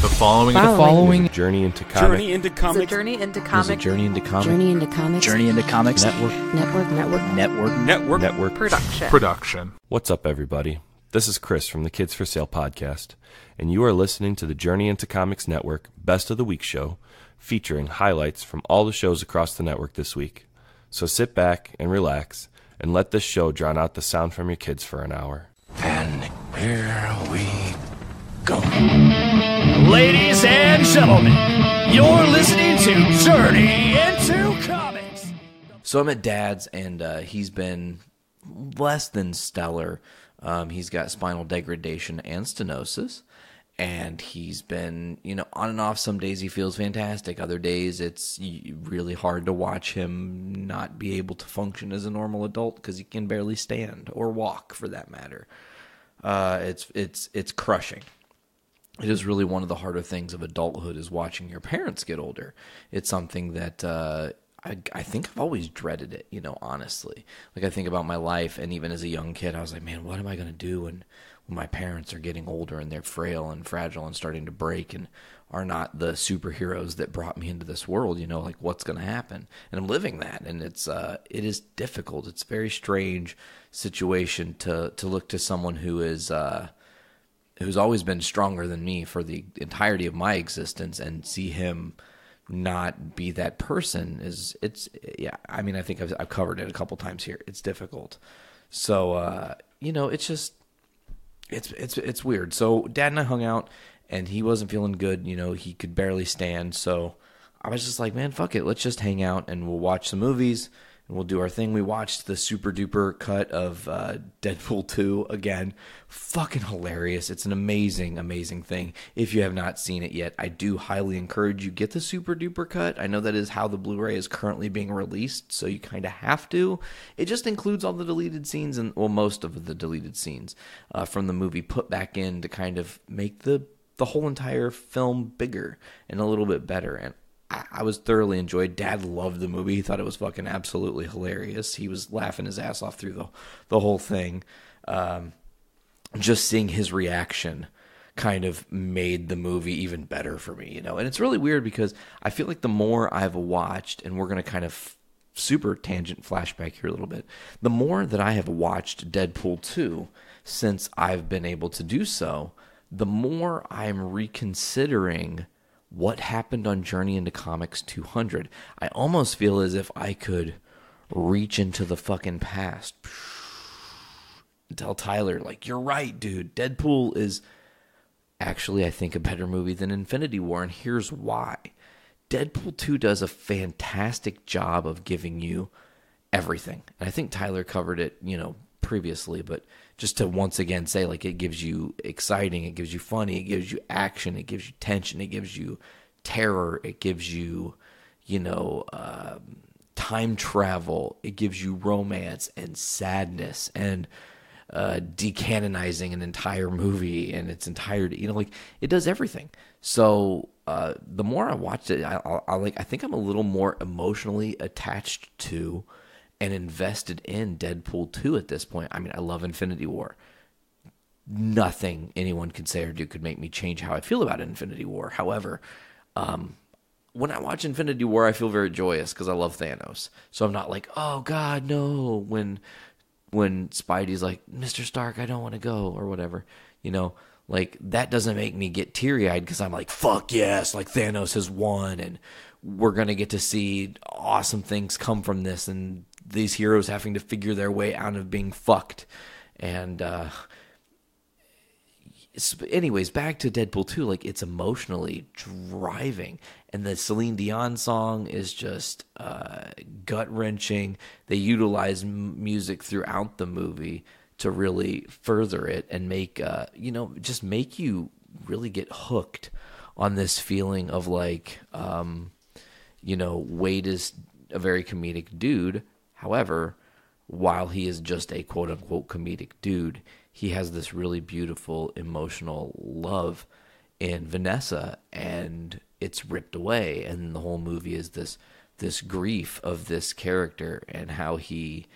The following is a journey into comics. Journey into comics. It's a journey into comics. Journey into comics. Journey into comics. Journey into comics. Network. Production. What's up, everybody? This is Chris from the Kids for Sale podcast, and you are listening to the Journey into Comics Network Best of the Week show, featuring highlights from all the shows across the network this week. So sit back and relax, and let this show drown out the sound from your kids for an hour. And here we go. Ladies and gentlemen, you're listening to Journey into Comics. So I'm at Dad's, and he's been less than stellar. He's got spinal degradation and stenosis, and he's been, on and off. Some days he feels fantastic. Other days it's really hard to watch him not be able to function as a normal adult because he can barely stand or walk, for that matter. It's crushing. It is really one of the harder things of adulthood is watching your parents get older. It's something that I think I've always dreaded it, honestly. Like, I think about my life, and even as a young kid, I was like, man, what am I going to do when my parents are getting older and they're frail and fragile and starting to break and are not the superheroes that brought me into this world, like, what's going to happen? And I'm living that, and it is difficult. It's a very strange situation to look to someone who's always been stronger than me for the entirety of my existence and see him not be that person. I think I've covered it a couple times here. It's difficult. So, it's weird. So Dad and I hung out, and he wasn't feeling good. He could barely stand. So I was just like, man, fuck it. Let's just hang out, and we'll watch some movies, and we'll do our thing. We watched the super duper cut of Deadpool 2 again. Fucking hilarious. It's an amazing, amazing thing. If you have not seen it yet, I do highly encourage you get the super duper cut. I know that is how the Blu-ray is currently being released, so you kind of have to. It just includes all the deleted scenes, and most of the deleted scenes from the movie put back in to kind of make the whole entire film bigger and a little bit better. And I was thoroughly enjoyed. Dad loved the movie. He thought it was fucking absolutely hilarious. He was laughing his ass off through the whole thing. Just seeing his reaction kind of made the movie even better for me, And it's really weird because I feel like the more I've watched, and we're going to kind of super tangent flashback here a little bit, the more that I have watched Deadpool 2 since I've been able to do so, the more I'm reconsidering what happened on Journey into Comics 200. I almost feel as if I could reach into the fucking past and tell Tyler, like, you're right, dude. Deadpool is actually, I think, a better movie than Infinity War, and here's why. Deadpool 2 does a fantastic job of giving you everything. And I think Tyler covered it, previously, but just to once again say, like, it gives you exciting, it gives you funny, it gives you action, it gives you tension, it gives you terror, it gives you, time travel, it gives you romance and sadness and decanonizing an entire movie in its entirety. It does everything. So the more I watched it, I think I'm a little more emotionally attached to and invested in Deadpool 2 at this point. I mean, I love Infinity War. Nothing anyone could say or do could make me change how I feel about Infinity War. However, when I watch Infinity War, I feel very joyous because I love Thanos. So I'm not like, oh God, no, when Spidey's like, Mr. Stark, I don't want to go, or whatever. Like, that doesn't make me get teary-eyed because I'm like, fuck yes, like, Thanos has won, and we're going to get to see awesome things come from this, and these heroes having to figure their way out of being fucked. And anyways, back to Deadpool 2, like, it's emotionally driving. And the Celine Dion song is just gut-wrenching. They utilize music throughout the movie to really further it and make, just make you really get hooked on this feeling of, like, Wade is a very comedic dude. However, while he is just a quote-unquote comedic dude, he has this really beautiful emotional love in Vanessa, and it's ripped away. And the whole movie is this grief of this character and how he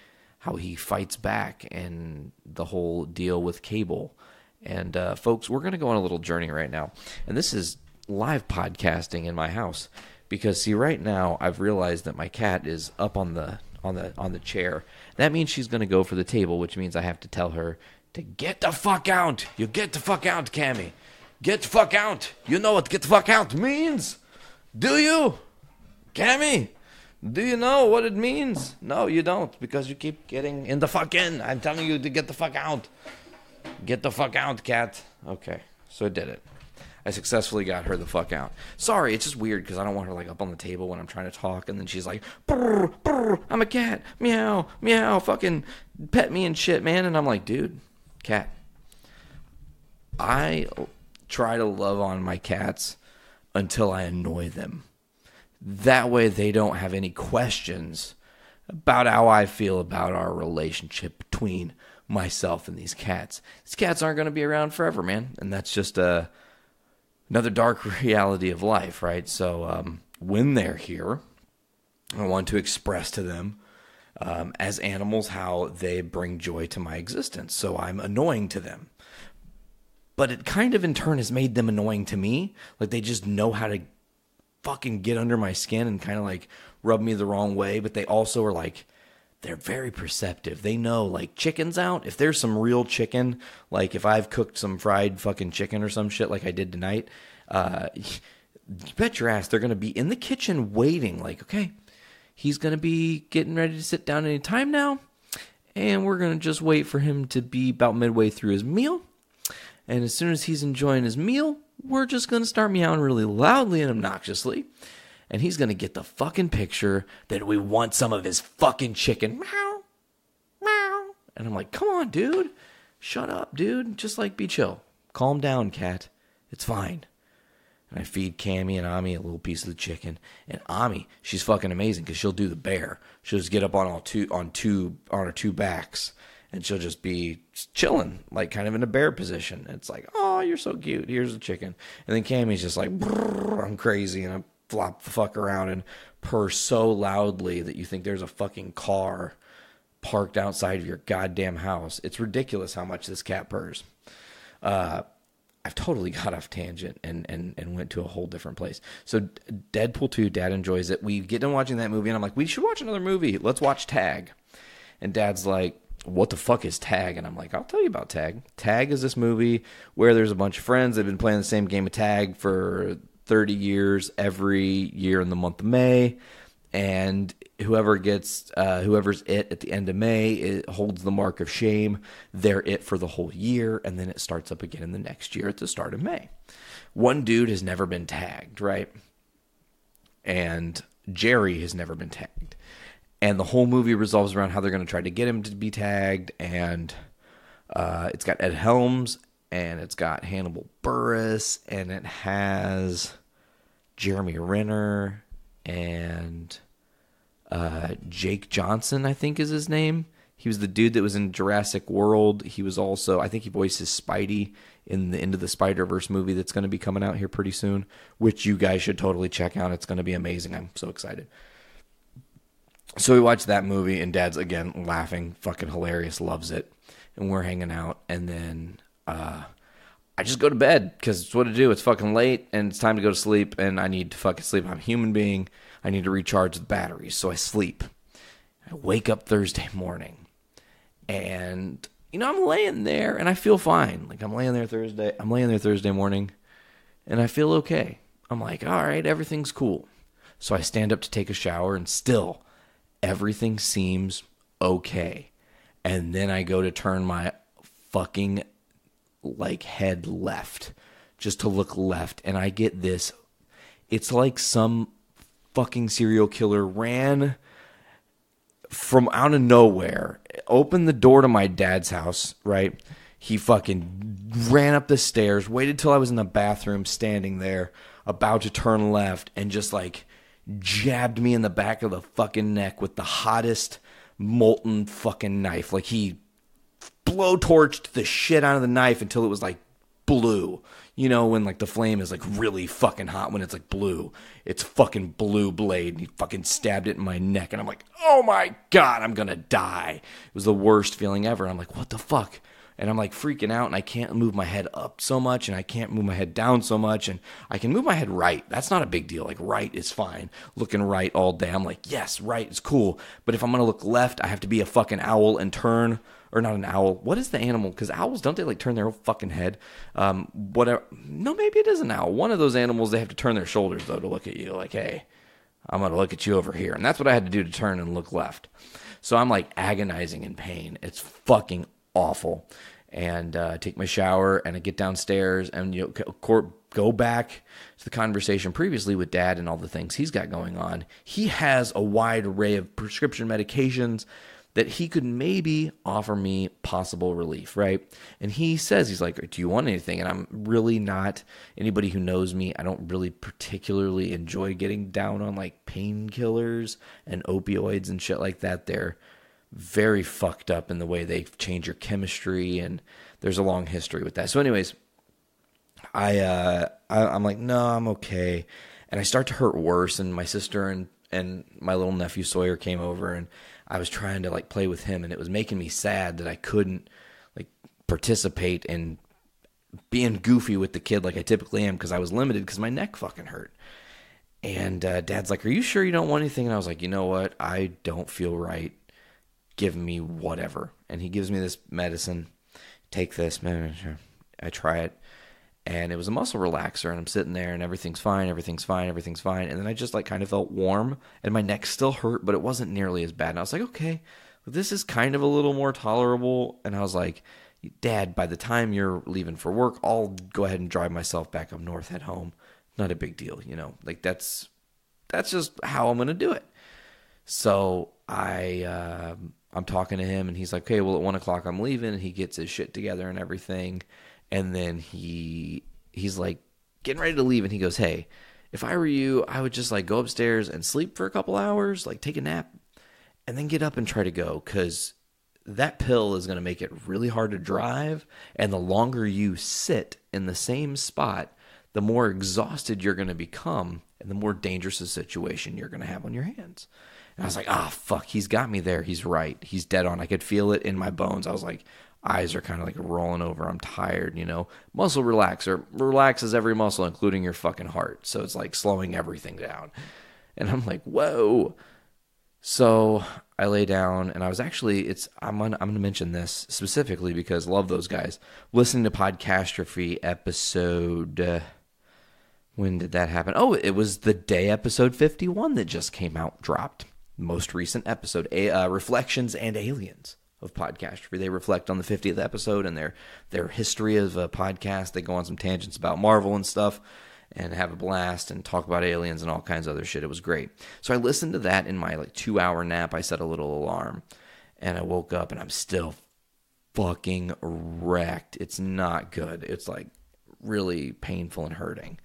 fights back, and the whole deal with Cable. And folks, we're going to go on a little journey right now. And this is live podcasting in my house. Because see, right now I've realized that my cat is up on the chair. That means she's going to go for the table, which means I have to tell her to get the fuck out. You get the fuck out, Cammy. Get the fuck out. You know what get the fuck out means? Do you? Cammy, do you know what it means? No, you don't, because you keep getting in the fuck in. I'm telling you to get the fuck out. Get the fuck out, cat. Okay, so I did it. I successfully got her the fuck out. Sorry, it's just weird because I don't want her like up on the table when I'm trying to talk, and then she's like, brr, brr, I'm a cat, meow, meow, fucking pet me and shit, man. And I'm like, dude, cat. I try to love on my cats until I annoy them. That way they don't have any questions about how I feel about our relationship between myself and these cats. These cats aren't going to be around forever, man. And that's just another dark reality of life, right? So when they're here, I want to express to them as animals how they bring joy to my existence. So I'm annoying to them. But it kind of in turn has made them annoying to me. Like they just know how to fucking get under my skin and kind of like rub me the wrong way. But they also are like, they're very perceptive. They know like chicken's out. If there's some real chicken, like if I've cooked some fried fucking chicken or some shit like I did tonight, you bet your ass they're going to be in the kitchen waiting. Like, okay, he's going to be getting ready to sit down any time now. And we're going to just wait for him to be about midway through his meal. And as soon as he's enjoying his meal, we're just going to start meowing really loudly and obnoxiously. And he's going to get the fucking picture that we want some of his fucking chicken. Meow, meow. And I'm like, come on, dude. Shut up, dude. Just like be chill. Calm down, cat. It's fine. And I feed Cammy and Ami a little piece of the chicken. And Ami, she's fucking amazing because she'll do the bear. She'll just get up on her two backs. And she'll just be chilling, like kind of in a bear position. And it's like, oh, you're so cute. Here's the chicken. And then Cammy's just like, I'm crazy. And I flop the fuck around and purr so loudly that you think there's a fucking car parked outside of your goddamn house. It's ridiculous how much this cat purrs. I've totally got off tangent and went to a whole different place. So Deadpool 2, Dad enjoys it. We get done watching that movie, and I'm like, we should watch another movie. Let's watch Tag. And Dad's like, what the fuck is Tag? And I'm like, I'll tell you about Tag. Tag is this movie where there's a bunch of friends. They've been playing the same game of tag for 30 years, every year in the month of May. And whoever's it at the end of May, it holds the mark of shame. They're it for the whole year. And then it starts up again in the next year at the start of May. One dude has never been tagged, right? And Jerry has never been tagged. And the whole movie revolves around how they're going to try to get him to be tagged. And it's got Ed Helms, and it's got Hannibal Buress, and it has Jeremy Renner, and Jake Johnson, I think is his name. He was the dude that was in Jurassic World. He was also, I think he voices Spidey in the Into the Spider-Verse movie that's going to be coming out here pretty soon, which you guys should totally check out. It's going to be amazing. I'm so excited. So we watched that movie, and Dad's, again, laughing, fucking hilarious, loves it. And we're hanging out, and then I just go to bed, because it's what to do. It's fucking late, and it's time to go to sleep, and I need to fucking sleep. I'm a human being. I need to recharge the batteries, so I sleep. I wake up Thursday morning, and, I'm laying there, and I feel fine. Like, I'm laying there Thursday morning, and I feel okay. I'm like, all right, everything's cool. So I stand up to take a shower, and still everything seems okay. And then I go to turn my fucking head left just to look left, and I get this. It's like some fucking serial killer ran from out of nowhere, opened the door to my dad's house, right? He fucking ran up the stairs, waited till I was in the bathroom standing there about to turn left, and just jabbed me in the back of the fucking neck with the hottest molten fucking knife. Like, he blowtorched the shit out of the knife until it was blue. When the flame is really fucking hot, when it's blue. It's fucking blue blade. And he fucking stabbed it in my neck, and I'm like, oh my God, I'm gonna die. It was the worst feeling ever. I'm like, what the fuck? And I'm like freaking out, and I can't move my head up so much, and I can't move my head down so much, and I can move my head right. That's not a big deal. Like right is fine. Looking right all day, I'm like, yes, right is cool. But if I'm going to look left, I have to be a fucking owl and turn, or not an owl. What is the animal? Because owls, don't they like turn their whole fucking head? Whatever. No, maybe it is an owl. One of those animals, they have to turn their shoulders though to look at you. Like, hey, I'm going to look at you over here. And that's what I had to do to turn and look left. So I'm like agonizing in pain. It's fucking awful. And I take my shower and I get downstairs and go back to the conversation previously with Dad and all the things he's got going on. He has a wide array of prescription medications that he could maybe offer me possible relief, right? And he says, he's like, do you want anything? And I'm really not, anybody who knows me, I don't really particularly enjoy getting down on like painkillers and opioids and shit like that. They're very fucked up in the way they change your chemistry, and there's a long history with that. So anyways, I'm like, no, I'm okay. And I start to hurt worse, and my sister and my little nephew Sawyer came over, and I was trying to like play with him, and it was making me sad that I couldn't like participate in being goofy with the kid like I typically am, because I was limited because my neck fucking hurt. And Dad's like, are you sure you don't want anything? And I was like, you know what? I don't feel right. Give me whatever. And he gives me this medicine. Take this. I try it. And it was a muscle relaxer, and I'm sitting there, and everything's fine. And then I just like kind of felt warm, and my neck still hurt, but it wasn't nearly as bad. And I was like, okay, this is kind of a little more tolerable. And I was like, Dad, by the time you're leaving for work, I'll go ahead and drive myself back up north, head home. Not a big deal, like that's just how I'm going to do it. So I'm talking to him, and he's like, okay, well, at 1 o'clock I'm leaving, and he gets his shit together and everything. And then he's like getting ready to leave, and he goes, hey, if I were you, I would just like go upstairs and sleep for a couple hours, like take a nap, and then get up and try to go, because that pill is going to make it really hard to drive. And the longer you sit in the same spot, the more exhausted you're going to become, and the more dangerous a situation you're going to have on your hands. And I was like, fuck, he's got me there. He's right. He's dead on. I could feel it in my bones. I was like, eyes are kind of like rolling over. I'm tired, Muscle relaxer relaxes every muscle, including your fucking heart. So it's like slowing everything down. And I'm like, whoa. So I lay down, and I was actually, I'm going to mention this specifically because I love those guys. Listening to Podcastrophe episode, when did that happen? Oh, it was the day episode 51 that just came out, dropped. Most recent episode, Reflections and Aliens of Podcastrophe. They reflect on the 50th episode and their history as a podcast. They go on some tangents about Marvel and stuff and have a blast and talk about aliens and all kinds of other shit. It was great. So I listened to that in my like 2-hour nap. I set a little alarm, and I woke up, and I'm still fucking wrecked. It's not good. It's like really painful and hurting.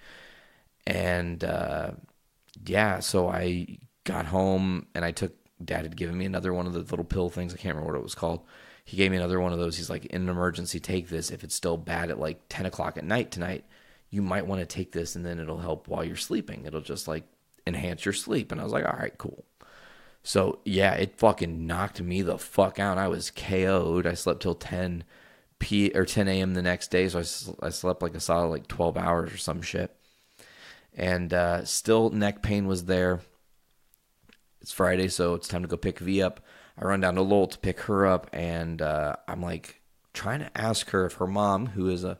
And so I got home, and Dad had given me another one of the little pill things. I can't remember what it was called. He gave me another one of those. He's like, in an emergency, take this. If it's still bad at like 10 o'clock at night tonight, you might want to take this, and then it'll help while you're sleeping. It'll just like enhance your sleep. And I was like, all right, cool. So yeah, it fucking knocked me the fuck out. I was KO'd. I slept till 10 a.m. the next day. So I slept like a solid like 12 hours or some shit. And still neck pain was there. It's Friday, so it's time to go pick V up. I run down to Lowell to pick her up, and I'm like trying to ask her if her mom, who is a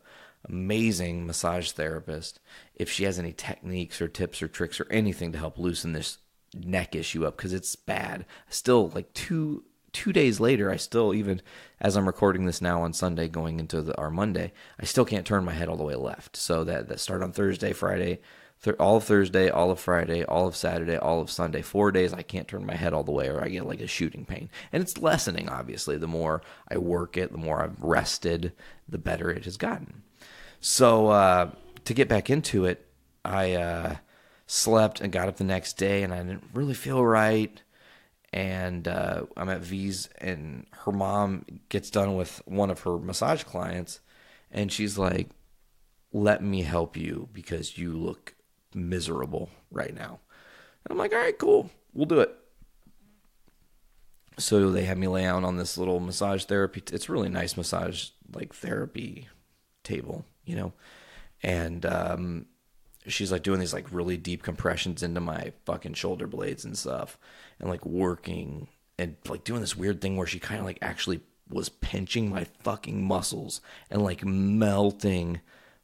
amazing massage therapist, if she has any techniques or tips or tricks or anything to help loosen this neck issue up, because it's bad. Still, like two days later, I still, even as I'm recording this now on Sunday going into our Monday, I still can't turn my head all the way left. So that started on Thursday, Friday, all of Thursday, all of Friday, all of Saturday, all of Sunday. 4 days I can't turn my head all the way, or I get like a shooting pain. And it's lessening, obviously. The more I work it, the more I've rested, the better it has gotten. So to get back into it, I slept and got up the next day, and I didn't really feel right. And I'm at V's, and her mom gets done with one of her massage clients, and she's like, let me help you because you look miserable right now. And I'm like, all right, cool. We'll do it. So they had me lay down on this little massage therapy. It's a really nice massage, like, therapy table, you know? And she's, like, doing these, like, really deep compressions into my fucking shoulder blades and stuff. And, like, working and, like, doing this weird thing where she kind of, like, actually was pinching my fucking muscles and, like, melting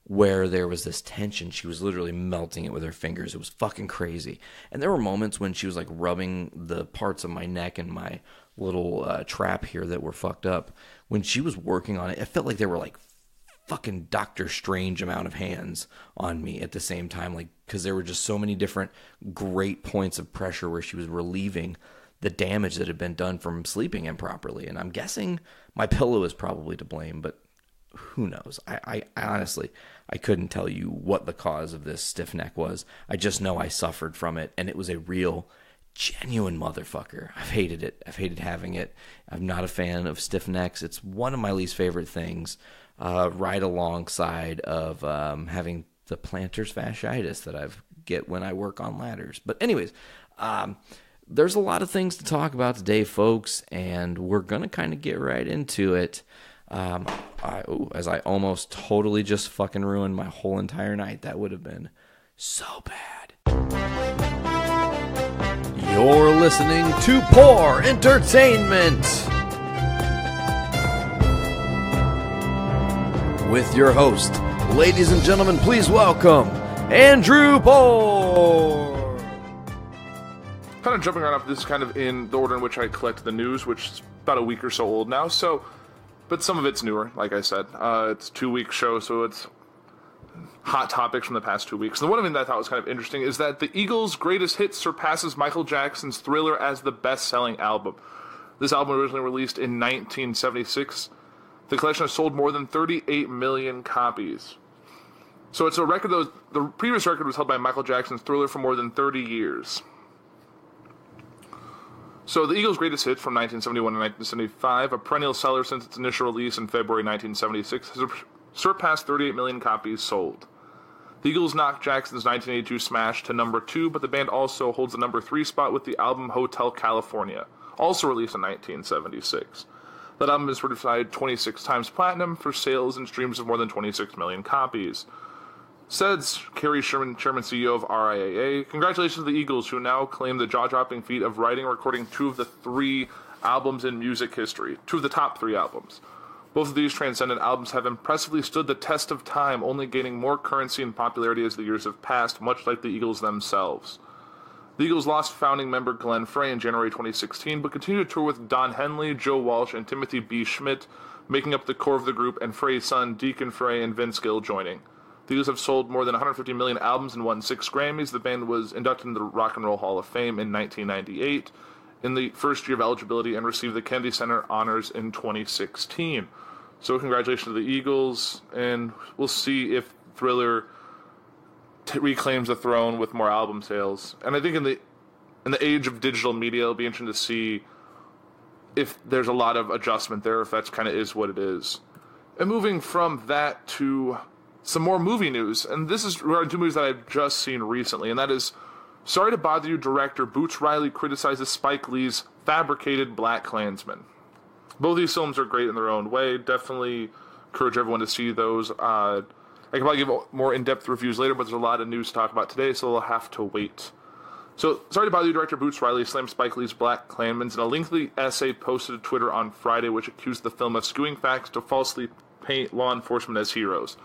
where there was this tension. She was literally melting it with her fingers. It was fucking crazy. And there were moments when she was, like, rubbing the parts of my neck and my little trap here that were fucked up. When she was working on it, it felt like there were, like, fucking Doctor Strange amount of hands on me at the same time, like, because there were just so many different great points of pressure where she was relieving the damage that had been done from sleeping improperly. And I'm guessing my pillow is probably to blame, but who knows? I honestly, I couldn't tell you what the cause of this stiff neck was. I just know I suffered from it, and it was a real, genuine motherfucker. I've hated it. I've hated having it. I'm not a fan of stiff necks. It's one of my least favorite things, right alongside of having the plantar fasciitis that I get when I work on ladders. But anyways, there's a lot of things to talk about today, folks, and we're going to kind of get right into it. As I almost totally just fucking ruined my whole entire night. That would have been so bad. You're listening to Poor Entertainment with your host. Ladies and gentlemen, please welcome Andrew Poor. Kind of jumping right off, this is kind of in the order in which I collect the news, which is about a week or so old now, but some of it's newer, like I said. It's a 2-week show, so it's hot topics from the past 2 weeks. The one thing that I thought was kind of interesting is that the Eagles' greatest hits surpasses Michael Jackson's Thriller as the best-selling album. This album originally released in 1976. The collection has sold more than 38 million copies. So it's a record that the previous record was held by Michael Jackson's Thriller for more than 30 years. So the Eagles' greatest hits from 1971 to 1975, a perennial seller since its initial release in February 1976, has surpassed 38 million copies sold. The Eagles knocked Jackson's 1982 smash to number 2, but the band also holds the number 3 spot with the album Hotel California, also released in 1976. That album is certified 26 times platinum for sales and streams of more than 26 million copies. Says Kerry Sherman, Chairman CEO of RIAA, congratulations to the Eagles, who now claim the jaw-dropping feat of writing and recording 2 of the 3 albums in music history, 2 of the top 3 albums. Both of these transcendent albums have impressively stood the test of time, only gaining more currency and popularity as the years have passed, much like the Eagles themselves. The Eagles lost founding member Glenn Frey in January 2016, but continued to tour with Don Henley, Joe Walsh, and Timothy B. Schmidt, making up the core of the group, and Frey's son, Deacon Frey, and Vince Gill joining. The Eagles have sold more than 150 million albums and won 6 Grammys. The band was inducted into the Rock and Roll Hall of Fame in 1998 in the first year of eligibility and received the Kennedy Center honors in 2016. So congratulations to the Eagles, and we'll see if Thriller reclaims the throne with more album sales. And I think in the age of digital media, it'll be interesting to see if there's a lot of adjustment there, if that kind of is what it is. And moving from that to some more movie news, and this is regarding 2 movies that I've just seen recently, and that is Sorry to Bother You director Boots Riley criticizes Spike Lee's fabricated Black Klansman. Both these films are great in their own way. Definitely encourage everyone to see those. I can probably give more in-depth reviews later, but there's a lot of news to talk about today, so they'll have to wait. So, Sorry to Bother You director Boots Riley slammed Spike Lee's Black Klansman in a lengthy essay posted to Twitter on Friday, which accused the film of skewing facts to falsely paint law enforcement as heroes.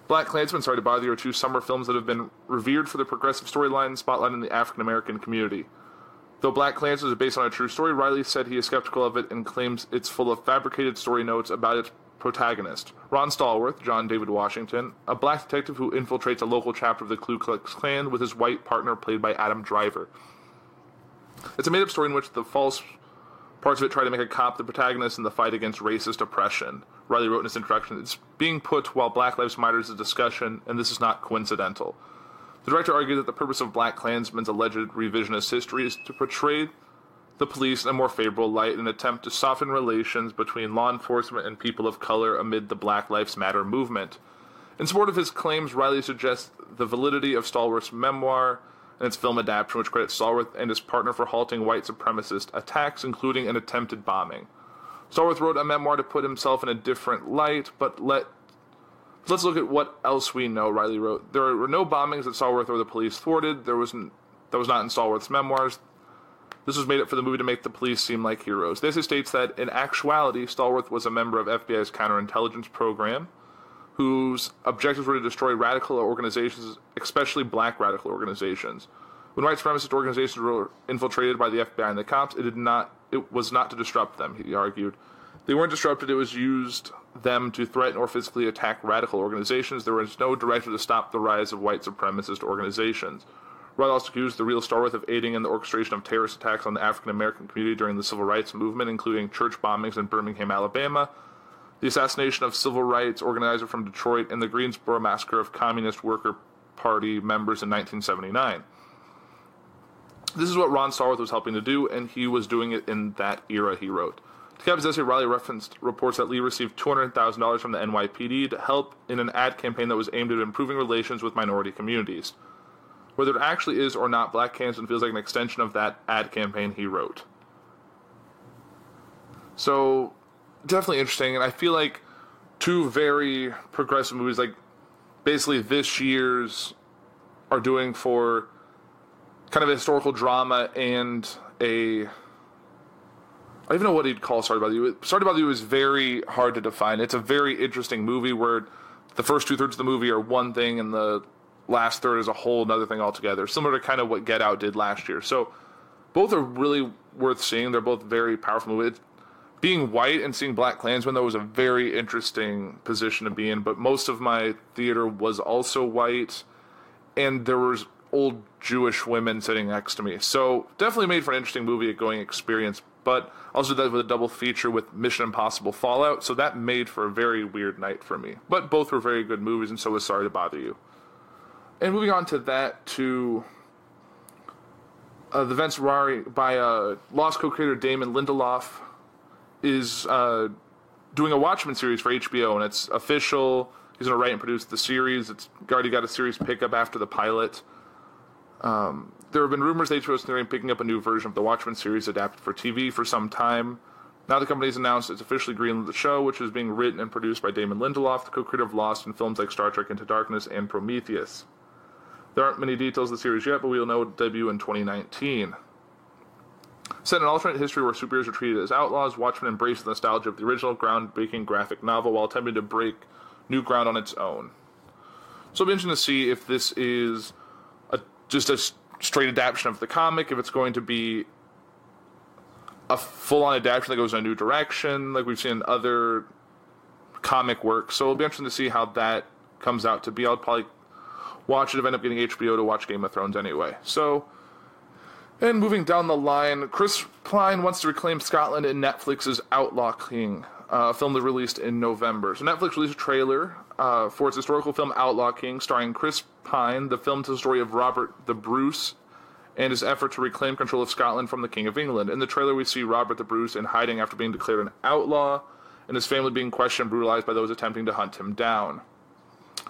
Black Klansman, Sorry to Bother You are 2 summer films that have been revered for their progressive storyline spotlighting the African-American community. Though Black Klansman is based on a true story, Riley said he is skeptical of it and claims it's full of fabricated story notes about its protagonist, Ron Stallworth, John David Washington, a black detective who infiltrates a local chapter of the Ku Klux Klan with his white partner played by Adam Driver. It's a made-up story in which the false parts of it try to make a cop the protagonist in the fight against racist oppression. Riley wrote in his introduction, "It's being put while Black Lives Matter is a discussion, and this is not coincidental." The director argued that the purpose of Black Klansman's alleged revisionist history is to portray the police in a more favorable light in an attempt to soften relations between law enforcement and people of color amid the Black Lives Matter movement. In support of his claims, Riley suggests the validity of Stallworth's memoir, in its film adaptation, which credits Stallworth and his partner for halting white supremacist attacks, including an attempted bombing. Stallworth wrote a memoir to put himself in a different light, but let's look at what else we know, Riley wrote. There were no bombings that Stallworth or the police thwarted. That was not in Stallworth's memoirs. This was made up for the movie to make the police seem like heroes. This states that, in actuality, Stallworth was a member of FBI's counterintelligence program, whose objectives were to destroy radical organizations, especially black radical organizations. When white supremacist organizations were infiltrated by the FBI and the cops, it was not to disrupt them, he argued. They weren't disrupted, it was used them to threaten or physically attack radical organizations. There was no directive to stop the rise of white supremacist organizations. Wright also accused the real Stallworth of aiding in the orchestration of terrorist attacks on the African-American community during the civil rights movement, including church bombings in Birmingham, Alabama, the assassination of civil rights organizer from Detroit, and the Greensboro massacre of Communist Worker Party members in 1979. This is what Ron Stallworth was helping to do, and he was doing it in that era, he wrote. To cap his essay, Riley referenced reports that Lee received $200,000 from the NYPD to help in an ad campaign that was aimed at improving relations with minority communities. Whether it actually is or not, Black Klansman feels like an extension of that ad campaign, he wrote. So, definitely interesting, and I feel like two very progressive movies, like basically this year's, are doing for kind of a historical drama and I don't even know what he'd call Started By You. Started By You is very hard to define. It's a very interesting movie where the first two-thirds of the movie are one thing and the last third is a whole another thing altogether, similar to kind of what Get Out did last year. So both are really worth seeing. They're both very powerful movies. Being white and seeing Black Klansman, though, was a very interesting position to be in, but most of my theater was also white, and there was old Jewish women sitting next to me. So definitely made for an interesting movie-going experience, but also did that with a double feature with Mission Impossible Fallout, so that made for a very weird night for me. But both were very good movies, and so was Sorry to Bother You. And moving on to that, to the events by Lost co-creator Damon Lindelof is doing a Watchmen series for HBO, and it's official. He's going to write and produce the series. It's already got a series pickup after the pilot. There have been rumors that HBO is considering picking up a new version of the Watchmen series adapted for TV for some time. Now the company's announced it's officially greenlit the show, which is being written and produced by Damon Lindelof, the co-creator of Lost and films like Star Trek Into Darkness and Prometheus. There aren't many details of the series yet, but we will know it'll debut in 2019. Set in an alternate history where superheroes are treated as outlaws, Watchmen embraces the nostalgia of the original groundbreaking graphic novel while attempting to break new ground on its own. So it'll be interesting to see if this is just a straight adaptation of the comic, if it's going to be a full-on adaptation that goes in a new direction, like we've seen in other comic works. So it'll be interesting to see how that comes out to be. I'll probably watch it if I end up getting HBO to watch Game of Thrones anyway. So, and moving down the line, Chris Pine wants to reclaim Scotland in Netflix's Outlaw King, a film that released in November. So Netflix released a trailer for its historical film Outlaw King, starring Chris Pine. The film tells the story of Robert the Bruce and his effort to reclaim control of Scotland from the King of England. In the trailer, we see Robert the Bruce in hiding after being declared an outlaw, and his family being questioned and brutalized by those attempting to hunt him down.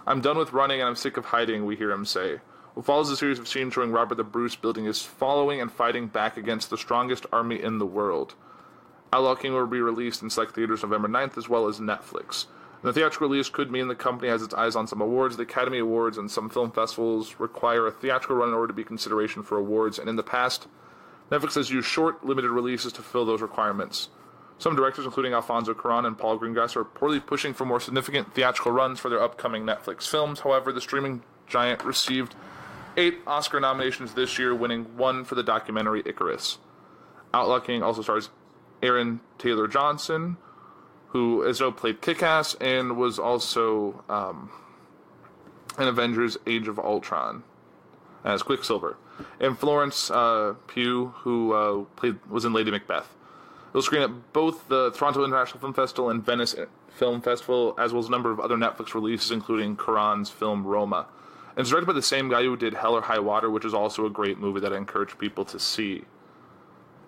"I'm done with running and I'm sick of hiding," we hear him say. What follows a series of scenes showing Robert the Bruce building his following and fighting back against the strongest army in the world. Outlaw King will be released in select theaters November 9th, as well as Netflix. And the theatrical release could mean the company has its eyes on some awards. The Academy Awards and some film festivals require a theatrical run in order to be consideration for awards, and in the past, Netflix has used short, limited releases to fill those requirements. Some directors, including Alfonso Cuarón and Paul Greengrass, are reportedly pushing for more significant theatrical runs for their upcoming Netflix films. However, the streaming giant received 8 Oscar nominations this year, winning 1 for the documentary Icarus. Outlaw King also stars Aaron Taylor Johnson, who as played Kick-Ass and was also in Avengers Age of Ultron as Quicksilver, and Florence Pugh, who was in Lady Macbeth. It'll screen at both the Toronto International Film Festival and Venice Film Festival, as well as a number of other Netflix releases, including Cuarón's film Roma. And it's directed by the same guy who did Hell or High Water, which is also a great movie that I encourage people to see.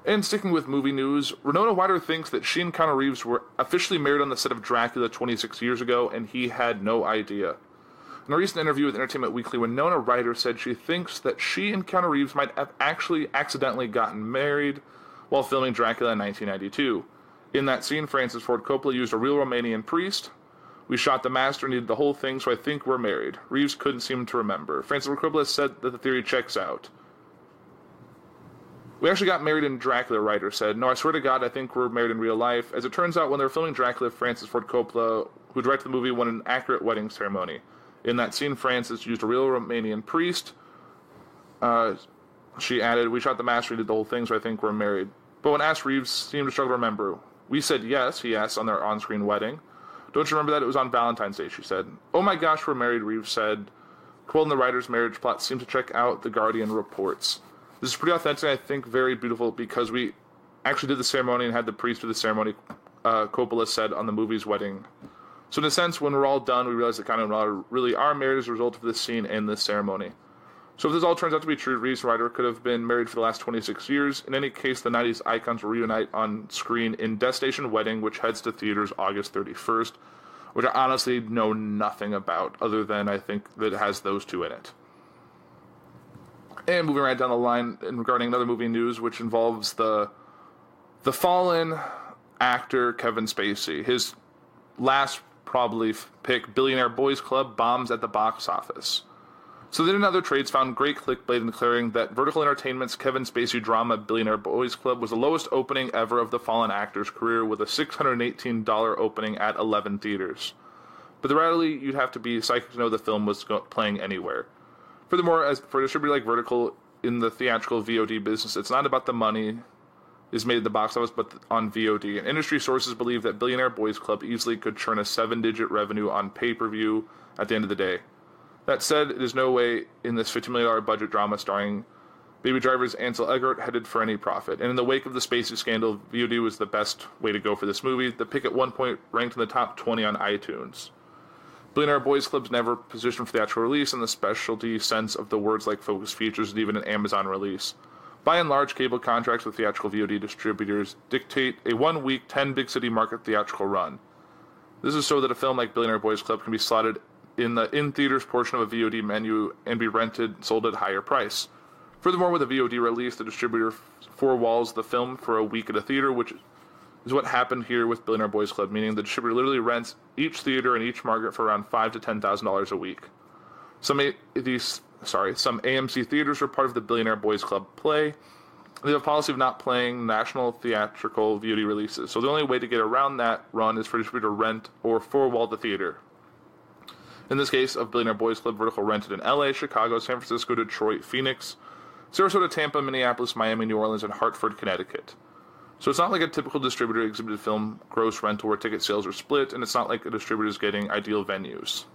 And sticking with movie news, Winona Ryder thinks that she and Keanu Reeves were officially married on the set of Dracula 26 years ago, and he had no idea. In a recent interview with Entertainment Weekly, Winona Ryder said she thinks that she and Keanu Reeves might have actually accidentally gotten married while filming Dracula in 1992. In that scene, Francis Ford Coppola used a real Romanian priest. We shot the master and needed the whole thing, so I think we're married. Reeves couldn't seem to remember. Francis Ford Coppola said that the theory checks out. We actually got married in Dracula, Ryder said. No, I swear to God, I think we're married in real life. As it turns out, when they were filming Dracula, Francis Ford Coppola, who directed the movie, won an accurate wedding ceremony. In that scene, Francis used a real Romanian priest. She added, we shot the master and did the whole thing, so I think we're married. But when asked, Reeves seemed to struggle to remember. We said yes, he asked, on their on-screen wedding. Don't you remember that? It was on Valentine's Day, she said. Oh my gosh, we're married, Reeves said. Quote in the writer's marriage plot seemed to check out The Guardian reports. This is pretty authentic, I think very beautiful, because we actually did the ceremony and had the priest do the ceremony, Coppola said on the movie's wedding. So in a sense, when we're all done, we realize that Keanu and I really are married as a result of this scene and this ceremony. So if this all turns out to be true, Reeves and Ryder could have been married for the last 26 years. In any case, the 90s icons will reunite on screen in Destination Wedding, which heads to theaters August 31st, which I honestly know nothing about, other than I think that it has those two in it. And moving right down the line, and regarding another movie news, which involves the fallen actor Kevin Spacey. His last probably pick, Billionaire Boys Club, bombs at the box office. So then other trades found great clickbait in declaring that Vertical Entertainment's Kevin Spacey drama Billionaire Boys Club was the lowest opening ever of the fallen actor's career, with a $618 opening at 11 theaters. But the reality, you'd have to be psychic to know the film was playing anywhere. Furthermore, as for a distributor like Vertical in the theatrical VOD business, it's not about the money is made at the box office, but on VOD. And industry sources believe that Billionaire Boys Club easily could churn a 7-digit revenue on pay-per-view at the end of the day. That said, it is no way in this $50 million budget drama starring Baby Driver's Ansel Elgort headed for any profit. And in the wake of the Spacey scandal, VOD was the best way to go for this movie. The pick at one point ranked in the top 20 on iTunes. Billionaire Boys Club's never positioned for theatrical release in the specialty sense of the words like Focus Features and even an Amazon release. By and large, cable contracts with theatrical VOD distributors dictate a 1-week, 10 big city market theatrical run. This is so that a film like Billionaire Boys Club can be slotted in the in-theaters portion of a VOD menu and be sold at a higher price. Furthermore, with a VOD release, the distributor four-walls the film for a week at a theater, which is what happened here with Billionaire Boys Club, meaning the distributor literally rents each theater in each market for around $5,000 to $10,000 a week. Some AMC theaters are part of the Billionaire Boys Club play. They have a policy of not playing national theatrical VOD releases, so the only way to get around that run is for a distributor to rent or four-wall the theater. In this case of Billionaire Boys Club, Vertical rented in LA, Chicago, San Francisco, Detroit, Phoenix, Sarasota, Tampa, Minneapolis, Miami, New Orleans, and Hartford, Connecticut. So it's not like a typical distributor exhibited film gross rental where ticket sales are split, and it's not like a distributor is getting ideal venues.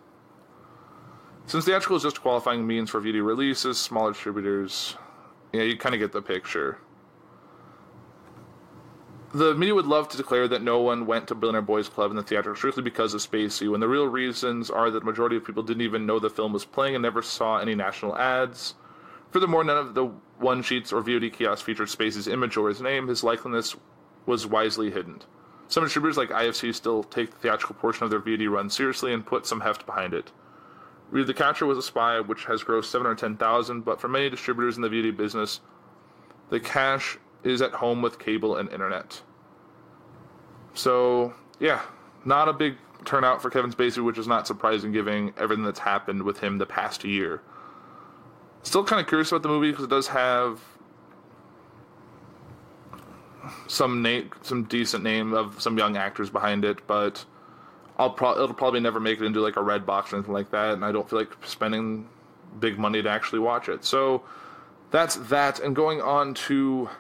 Since theatrical is just a qualifying means for VOD releases, smaller distributors, you kind of get the picture. The media would love to declare that no one went to Billionaire Boys Club in the theatrical strictly because of Spacey, when the real reasons are that the majority of people didn't even know the film was playing and never saw any national ads. Furthermore, none of the one-sheets or VOD kiosks featured Spacey's image or his name. His likeliness was wisely hidden. Some distributors like IFC still take the theatrical portion of their VOD run seriously and put some heft behind it. Read the Catcher was a Spy, which has grossed $710,000, but for many distributors in the VOD business, the cash is at home with cable and internet. So, yeah, not a big turnout for Kevin Spacey, which is not surprising given everything that's happened with him the past year. Still kind of curious about the movie because it does have some decent name of some young actors behind it, but it'll probably never make it into like a red box or anything like that, and I don't feel like spending big money to actually watch it. So that's that, and going on to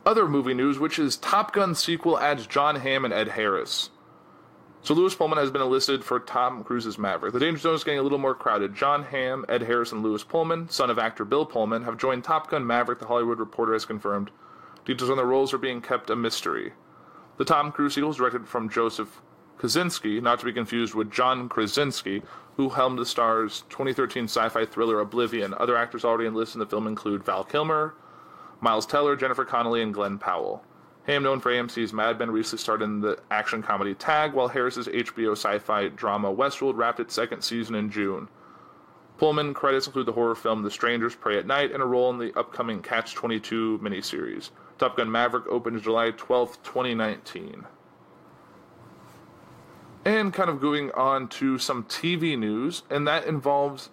other movie news, which is Top Gun sequel adds Jon Hamm and Ed Harris. So Lewis Pullman has been enlisted for Tom Cruise's Maverick. The danger zone is getting a little more crowded. Jon Hamm, Ed Harris, and Lewis Pullman, son of actor Bill Pullman, have joined Top Gun Maverick, The Hollywood Reporter has confirmed. Details on their roles are being kept a mystery. The Tom Cruise sequel is directed from Joseph Kosinski, not to be confused with John Krasinski, who helmed the star's 2013 sci-fi thriller Oblivion. Other actors already enlisted in the film include Val Kilmer, Miles Teller, Jennifer Connelly, and Glenn Powell. Hamm, known for AMC's Mad Men, recently starred in the action comedy Tag, while Harris's HBO sci-fi drama Westworld wrapped its second season in June. Pullman credits include the horror film The Strangers Pray at Night and a role in the upcoming Catch-22 miniseries. Top Gun Maverick opens July 12, 2019. And kind of going on to some TV news, and that involves...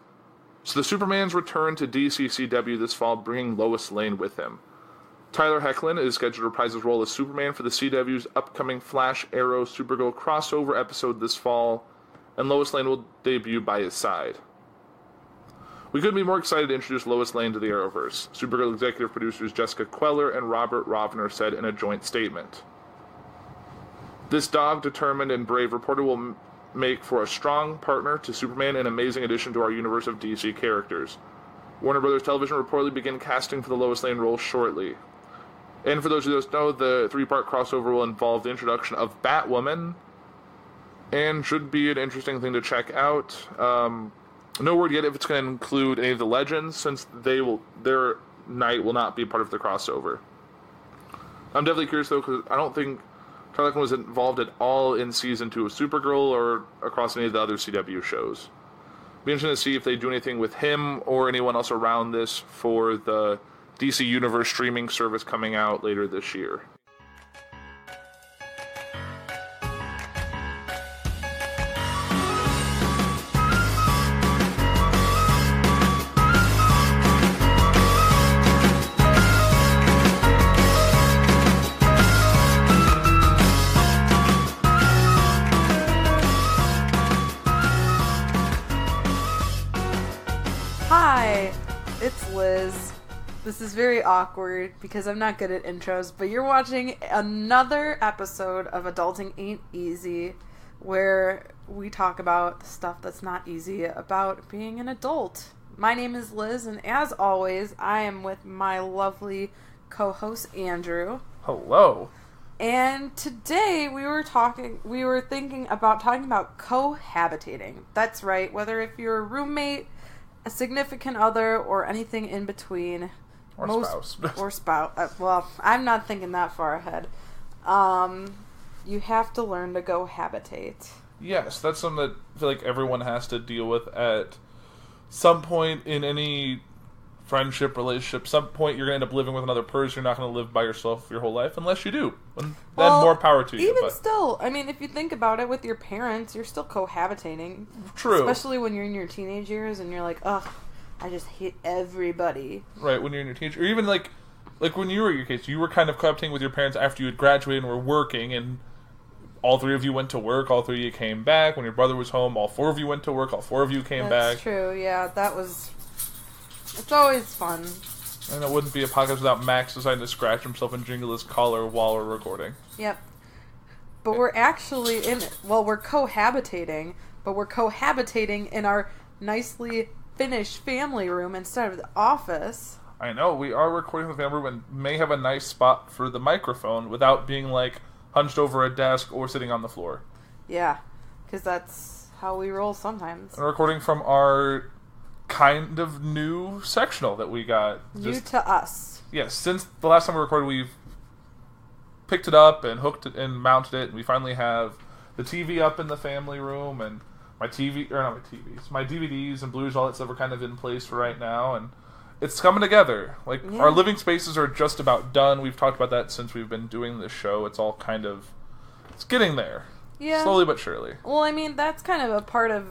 So the Superman's return to DCCW this fall, bringing Lois Lane with him. Tyler Hoechlin is scheduled to reprise his role as Superman for the CW's upcoming Flash Arrow Supergirl crossover episode this fall, and Lois Lane will debut by his side. We couldn't be more excited to introduce Lois Lane to the Arrowverse, Supergirl executive producers Jessica Queller and Robert Rovner said in a joint statement. This dog-determined and brave reporter will make for a strong partner to Superman and an amazing addition to our universe of DC characters. Warner Bros. Television reportedly begin casting for the Lois Lane role shortly. And for those who don't know, the 3-part crossover will involve the introduction of Batwoman, and should be an interesting thing to check out. No word yet if it's going to include any of the Legends, since their night will not be part of the crossover. I'm definitely curious, though, because I don't think Tyler Hoechlin was involved at all in Season 2 of Supergirl or across any of the other CW shows. Be interesting to see if they do anything with him or anyone else around this for the DC Universe streaming service coming out later this year. Hi, it's Liz. This is very awkward because I'm not good at intros, but you're watching another episode of Adulting Ain't Easy, where we talk about stuff that's not easy about being an adult. My name is Liz, and as always, I am with my lovely co-host Andrew. Hello. And today we were thinking about talking about cohabitating. That's right, whether if you're a roommate, a significant other, or anything in between. Or spouse. Or spouse. Well, I'm not thinking that far ahead. You have to learn to cohabitate. Yes, that's something that I feel like everyone has to deal with at some point in any friendship, relationship. Some point you're going to end up living with another person. You're not going to live by yourself your whole life unless you do. And then more power to you. Even still, I mean, if you think about it with your parents, you're still cohabitating. True. Especially when you're in your teenage years and you're like, ugh, I just hate everybody. Right, when you're in your teenage... Or even like when you were in your case, you were kind of cohabitating with your parents after you had graduated and were working, and all 3 of you went to work, all 3 of you came back. When your brother was home, all 4 of you went to work, all 4 of you came back. That's true, yeah, that was... It's always fun. And it wouldn't be a podcast without Max deciding to scratch himself and jingle his collar while we're recording. Yep. But we're actually we're cohabitating, but we're cohabitating in our nicely finished family room instead of the office. I know, we are recording in the family room and may have a nice spot for the microphone without being, like, hunched over a desk or sitting on the floor. Yeah, because that's how we roll sometimes. And recording from our kind of new sectional that we got. New to us. Yes, since the last time we recorded, we've picked it up and hooked it and mounted it, and we finally have the TV up in the family room, and my DVDs and Blu-rays, all that stuff are kind of in place for right now, and it's coming together. Like, yeah. Our living spaces are just about done. We've talked about that since we've been doing this show. It's all kind of... It's getting there. Yeah. Slowly but surely. Well, I mean, that's kind of a part of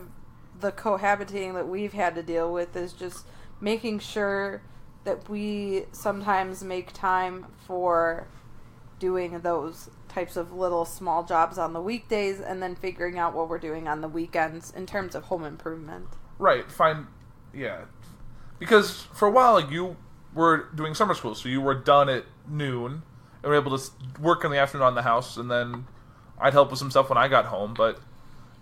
the cohabitating that we've had to deal with, is just making sure that we sometimes make time for doing those types of little small jobs on the weekdays, and then figuring out what we're doing on the weekends in terms of home improvement. Right. Fine. Yeah. Because for a while, like, you were doing summer school, so you were done at noon, and were able to work in the afternoon on the house, and then I'd help with some stuff when I got home. But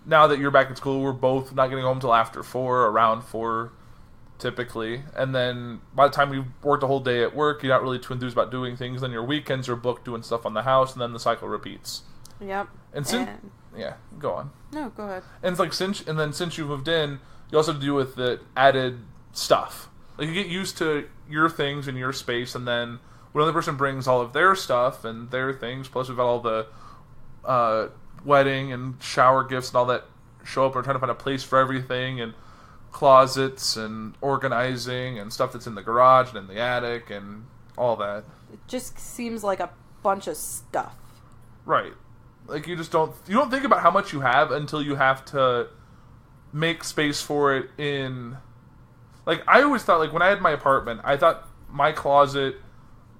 now that you're back at school, we're both not getting home till after 4, around 4, typically. And then by the time you've worked a whole day at work, you're not really too enthused about doing things. Then your weekends are booked doing stuff on the house, and then the cycle repeats. Yep. Yeah, go on. No, go ahead. And it's like since you moved in, you also have to deal with the added stuff. Like, you get used to your things and your space, and then when another person brings all of their stuff and their things, plus we've got all the wedding and shower gifts and all that show up, we're trying to find a place for everything, and closets and organizing and stuff that's in the garage and in the attic and all that. It just seems like a bunch of stuff. Right. Like, you don't think about how much you have until you have to make space for it in... Like, I always thought, like, when I had my apartment, I thought my closet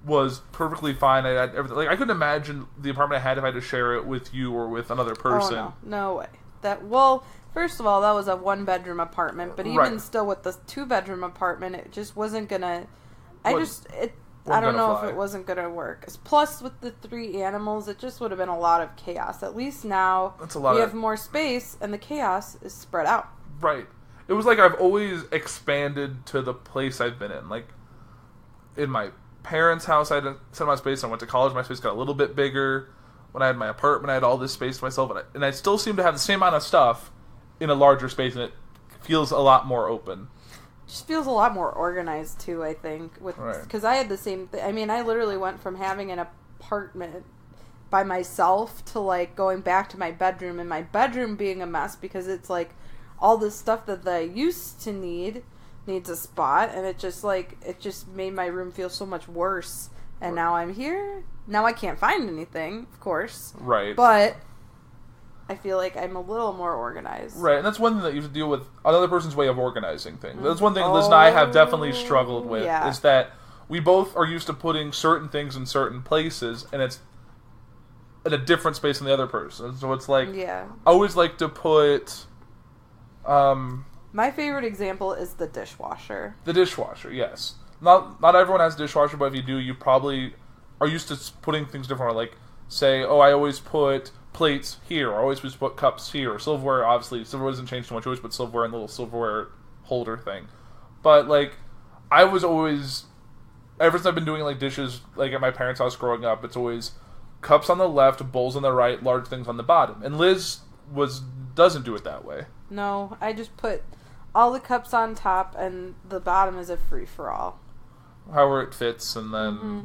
was perfectly fine. I had everything. Like, I couldn't imagine the apartment I had if I had to share it with you or with another person. Oh, no way. First of all, that was a 1-bedroom apartment, but even still with the 2-bedroom apartment, it just wasn't gonna... I don't know if it wasn't gonna work. Plus, with the 3 animals, it just would have been a lot of chaos. At least now we have more space, and the chaos is spread out. Right. It was like I've always expanded to the place I've been in. Like, in my parents' house, I had a set amount of space. I went to college, my space got a little bit bigger. When I had my apartment, I had all this space to myself, and I still seem to have the same amount of stuff in a larger space, and it feels a lot more open. It just feels a lot more organized, too, I think. Because I had the same thing. I mean, I literally went from having an apartment by myself to, like, going back to my bedroom, and my bedroom being a mess because it's, like, all this stuff that I used to needs a spot, and it just made my room feel so much worse. And now I'm here. Now I can't find anything, of course. Right. But I feel like I'm a little more organized. Right, and that's one thing that you have to deal with, another person's way of organizing things. That's one thing Liz and I have definitely struggled with, is that we both are used to putting certain things in certain places, and it's in a different space than the other person. So it's like, I always like to put... my favorite example is the dishwasher. The dishwasher, yes. Not everyone has a dishwasher, but if you do, you probably are used to putting things differently. Like, say, I always put plates here, or I always put cups here, or silverware. Obviously, silverware doesn't change too much. You always put silverware in the little silverware holder thing. But, like, I was always, ever since I've been doing, like, dishes, like, at my parents' house growing up, it's always cups on the left, bowls on the right, large things on the bottom. And Liz doesn't do it that way. No, I just put all the cups on top, and the bottom is a free-for-all. However it fits, and then... Mm-hmm.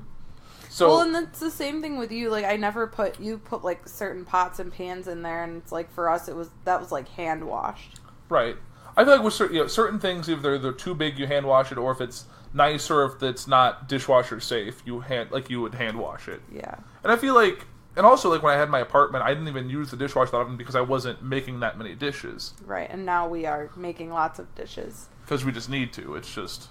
So, well, and it's the same thing with you. Like, I never put like certain pots and pans in there, and it's like for us, that was like hand washed. Right. I feel like with certain things, if they're too big, you hand wash it, or if it's nice, or if it's not dishwasher safe, you would hand wash it. Yeah. And I feel like, and also like when I had my apartment, I didn't even use the dishwasher that often because I wasn't making that many dishes. Right. And now we are making lots of dishes because we just need to. It's just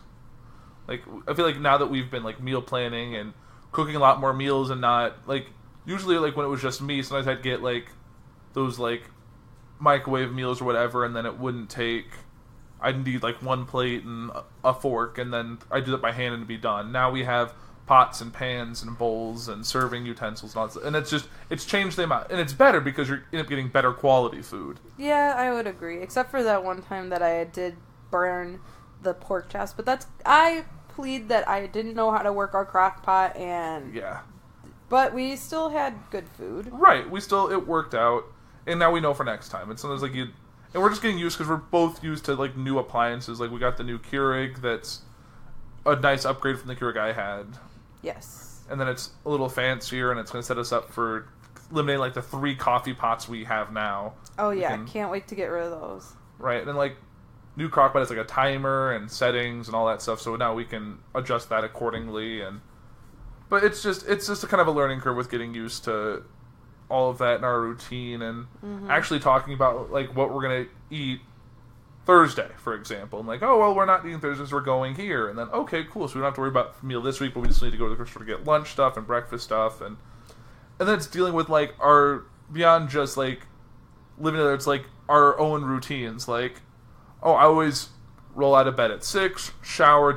like I feel like now that we've been like meal planning and cooking a lot more meals and not, like, usually, like, when it was just me, sometimes I'd get, like, those, like, microwave meals or whatever, and then it wouldn't take, I'd need, like, 1 plate and a fork, and then I'd do it by hand and it'd be done. Now we have pots and pans and bowls and serving utensils and all that, and it's changed the amount, and it's better because you end up getting better quality food. Yeah, I would agree, except for that one time that I did burn the pork chest, but I plead that I didn't know how to work our crock pot, and but we still had good food. Right, it worked out, and now we know for next time. And sometimes and we're just getting used because we're both used to like new appliances. Like we got the new Keurig that's a nice upgrade from the Keurig I had. Yes. And then it's a little fancier, and it's going to set us up for eliminating like the 3 coffee pots we have now. Oh yeah, can't wait to get rid of those. Right, and then like new crockpot has like a timer and settings and all that stuff, so now we can adjust that accordingly. But it's just a kind of a learning curve with getting used to all of that in our routine and actually talking about like what we're gonna eat Thursday, for example. And like, oh well, we're not eating Thursdays, we're going here, and then okay, cool, so we don't have to worry about the meal this week, but we just need to go to the grocery store to get lunch stuff and breakfast stuff, and then it's dealing with like our beyond just like living together. It's like our own routines, like. Oh, I always roll out of bed at 6,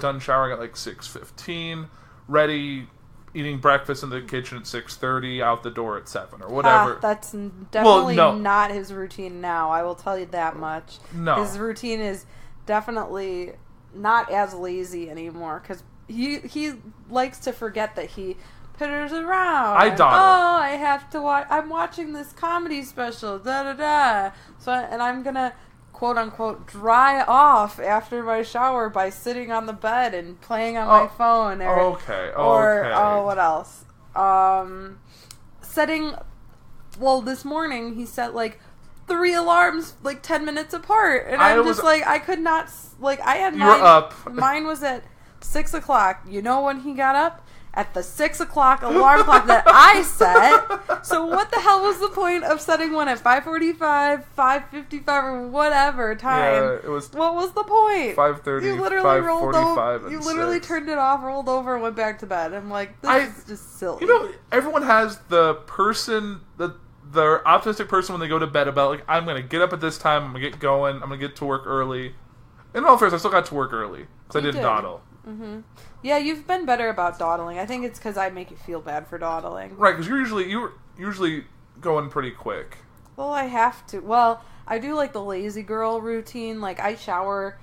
done showering at like 6:15, ready, eating breakfast in the kitchen at 6:30, out the door at 7 or whatever. That's definitely not his routine now, I will tell you that much. No. His routine is definitely not as lazy anymore, because he likes to forget that he pitters around. I dawdle. Oh, I have to watch, I'm watching this comedy special, da-da-da. So, and I'm going to quote-unquote dry off after my shower by sitting on the bed and playing on my phone. Or what else? This morning he set, like, 3 alarms, like, 10 minutes apart. And I could not, like, I had mine. You were up. Mine was at 6 o'clock. You know when he got up? At the 6 o'clock alarm clock that I set. So what the hell was the point of setting one at 5:45, 5:55, or whatever time? Yeah, it was. What was the point? 5:30, You literally rolled 5:45, over. You literally 6. turned it off, rolled over, and went back to bed. I'm like, this is just silly. You know, everyone has the person, the optimistic person when they go to bed about, like, I'm going to get up at this time, I'm going to get going, I'm going to get to work early. In all fairness, I still got to work early, because I didn't dawdle. Mm-hmm. Yeah, you've been better about dawdling. I think it's because I make you feel bad for dawdling. Right, because you're usually going pretty quick. Well, I have to. Well, I do like the lazy girl routine. Like, I shower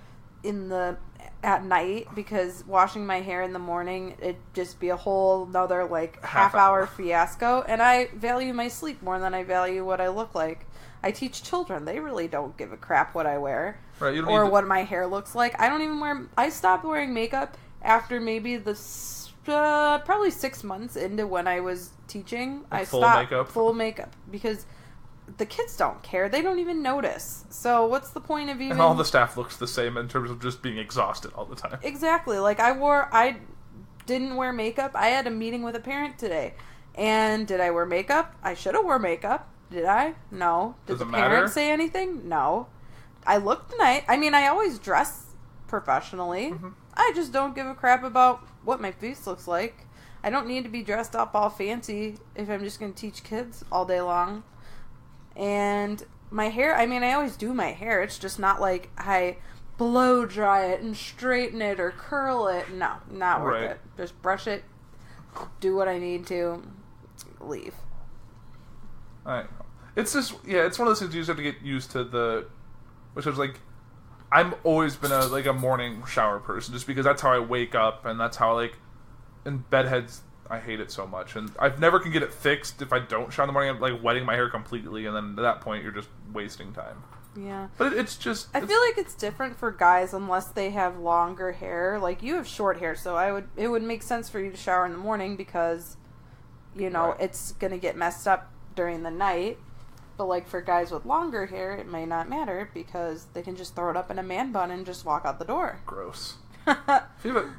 at night because washing my hair in the morning, it'd just be a whole nother, like, half-hour fiasco. And I value my sleep more than I value what I look like. I teach children. They really don't give a crap what I wear. Right, you don't or what my hair looks like. I stopped wearing makeup after maybe probably 6 months into when I was teaching. I stopped full makeup because the kids don't care. They don't even notice. So what's the point of even... And all the staff looks the same in terms of just being exhausted all the time. Exactly. Like, I didn't wear makeup. I had a meeting with a parent today. And did I wear makeup? I should have wore makeup. Did I? No. Did the parent say anything? No. I looked nice. I mean, I always dress professionally. Mm-hmm. I just don't give a crap about what my face looks like. I don't need to be dressed up all fancy if I'm just going to teach kids all day long. And my hair, I mean, I always do my hair. It's just not like I blow dry it and straighten it or curl it. No, not worth it. Just brush it, do what I need to, leave. I know. It's just, it's one of those things you just have to get used to which is like, I've always been a morning shower person just because that's how I wake up and that's how, like, in bedheads, I hate it so much. And I never can get it fixed if I don't shower in the morning. I'm, like, wetting my hair completely and then at that point you're just wasting time. Yeah. But it's just... I feel like it's different for guys unless they have longer hair. Like, you have short hair, so it would make sense for you to shower in the morning because, you know, it's going to get messed up during the night. But, like, for guys with longer hair, it may not matter because they can just throw it up in a man bun and just walk out the door. Gross.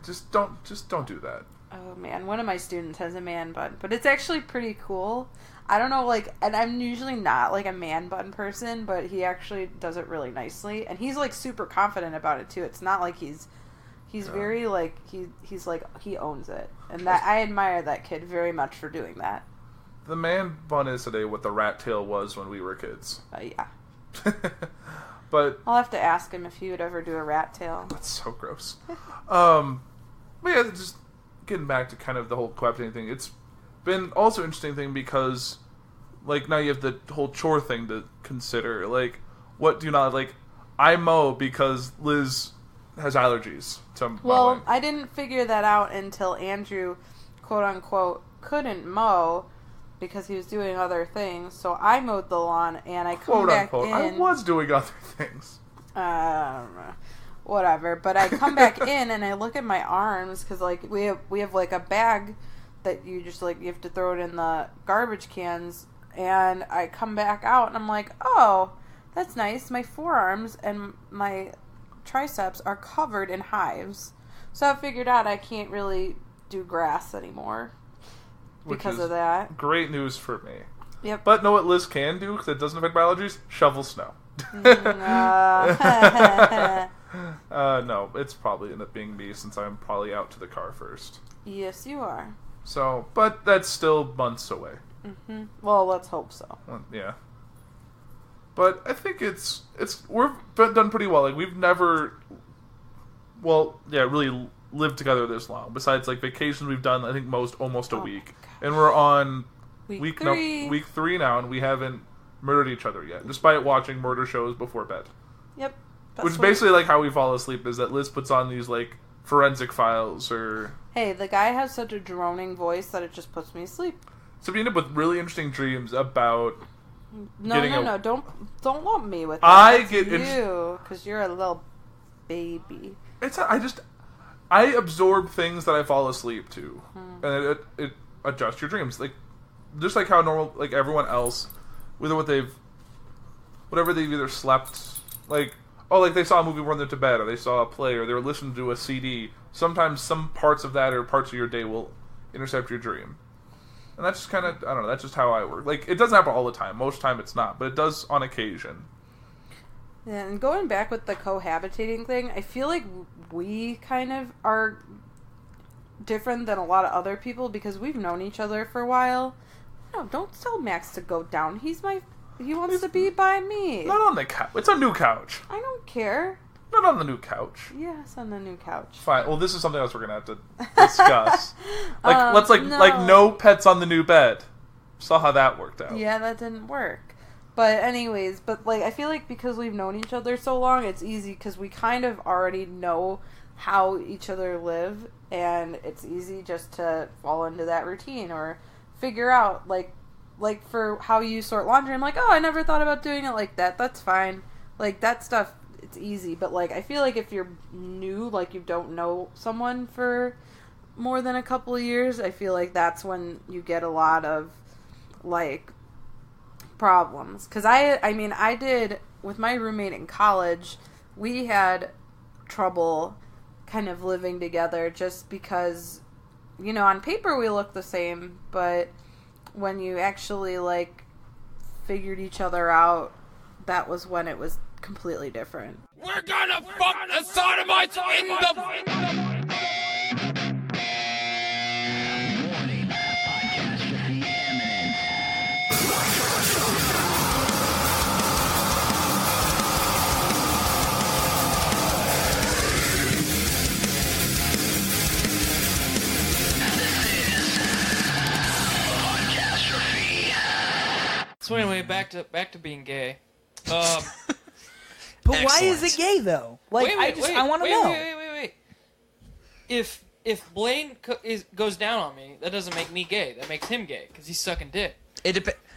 Just don't do that. Oh, man. One of my students has a man bun, but it's actually pretty cool. I don't know, like, and I'm usually not, like, a man bun person, but he actually does it really nicely. And he's, like, super confident about it, too. It's not like he's very, like, he's like, he owns it. And that I admire that kid very much for doing that. The man bun is today what the rat tail was when we were kids. Yeah. But I'll have to ask him if he would ever do a rat tail. That's so gross. But yeah, just getting back to kind of the whole cohabitating thing, it's been also an interesting thing because, like, now you have the whole chore thing to consider. Like, what do you not, like, I mow because Liz has allergies to mowing. Well, I didn't figure that out until Andrew, quote-unquote, couldn't mow because he was doing other things. So I mowed the lawn, and I come back in. I was doing other things. Whatever. But I come back in, and I look at my arms, because, like, we have, like, a bag that you just, like, you have to throw it in the garbage cans. And I come back out, and I'm like, oh, that's nice. My forearms and my triceps are covered in hives. So I figured out I can't really do grass anymore because of that. Great news for me. Yep. But know what Liz can do, because it doesn't affect my allergies? Shovel snow. No, it's probably end up being me since I'm probably out to the car first. Yes, you are. So, but that's still months away. Mm-hmm. Well, let's hope so. Yeah. But I think we've done pretty well. Like, we've never, really lived together this long. Besides, like, vacations we've done, I think almost a week. And we're on week 3 now, and we haven't murdered each other yet, despite watching murder shows before bed. Yep. Which is basically like how we fall asleep, is that Liz puts on these, like, forensic files or... Hey, the guy has such a droning voice that it just puts me to sleep. So we end up with really interesting dreams about No, don't lump me with I that. get you, because you're a little baby. I absorb things that I fall asleep to, and it adjusts your dreams, like just like how normal, like everyone else, whatever they've either slept, like they saw a movie when they're to bed, or they saw a play, or they were listening to a CD. Sometimes some parts of that or parts of your day will intercept your dream. And that's just kind of, I don't know, that's just how I work. Like, it doesn't happen all the time. Most of the time it's not, but it does on occasion. Yeah, and going back with the cohabitating thing, I feel like we kind of are different than a lot of other people because we've known each other for a while. No, don't tell Max to go down. He wants to be by me. Not on the couch. It's a new couch. I don't care. Not on the new couch. Yes, on the new couch. Fine. Well, this is something else we're gonna have to discuss. No pets on the new bed. Saw how that worked out. Yeah, that didn't work. But anyways, I feel like because we've known each other so long, it's easy because we kind of already know how each other live, and it's easy just to fall into that routine or figure out like for how you sort laundry. I'm like, oh, I never thought about doing it like that. That's fine. Like that stuff. It's easy, but I feel like if you're new, you don't know someone for more than a couple of years, I feel like that's when you get a lot of problems. Because I did with my roommate in college, we had trouble kind of living together just because, on paper we look the same, but when you actually figured each other out, that was when it was completely different. We're gonna fuck the sodomites in the... Warning, podcastrophe imminent. So anyway, back to being gay. But why is it gay though? I want to know. Wait. If Blaine goes down on me, that doesn't make me gay. That makes him gay because he's sucking dick.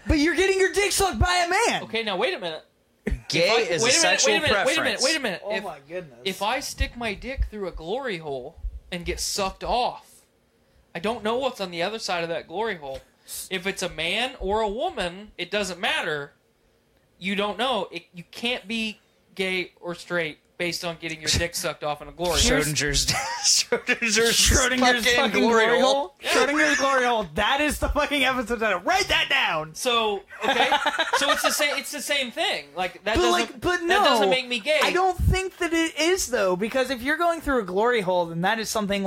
But you're getting your dick sucked by a man. Okay, now wait a minute. Gay is a sexual preference. Wait a minute. Oh my goodness. If I stick my dick through a glory hole and get sucked off, I don't know what's on the other side of that glory hole. If it's a man or a woman, it doesn't matter. You don't know. You can't be gay or straight based on getting your dick sucked off in a glory hole. Schrodinger's fucking glory hole. Yeah. Schrodinger's glory hole. That is the fucking episode title. Write that down. So okay, so it's the same. It's the same thing. That that doesn't make me gay. I don't think that it is though, because if you're going through a glory hole, then that is something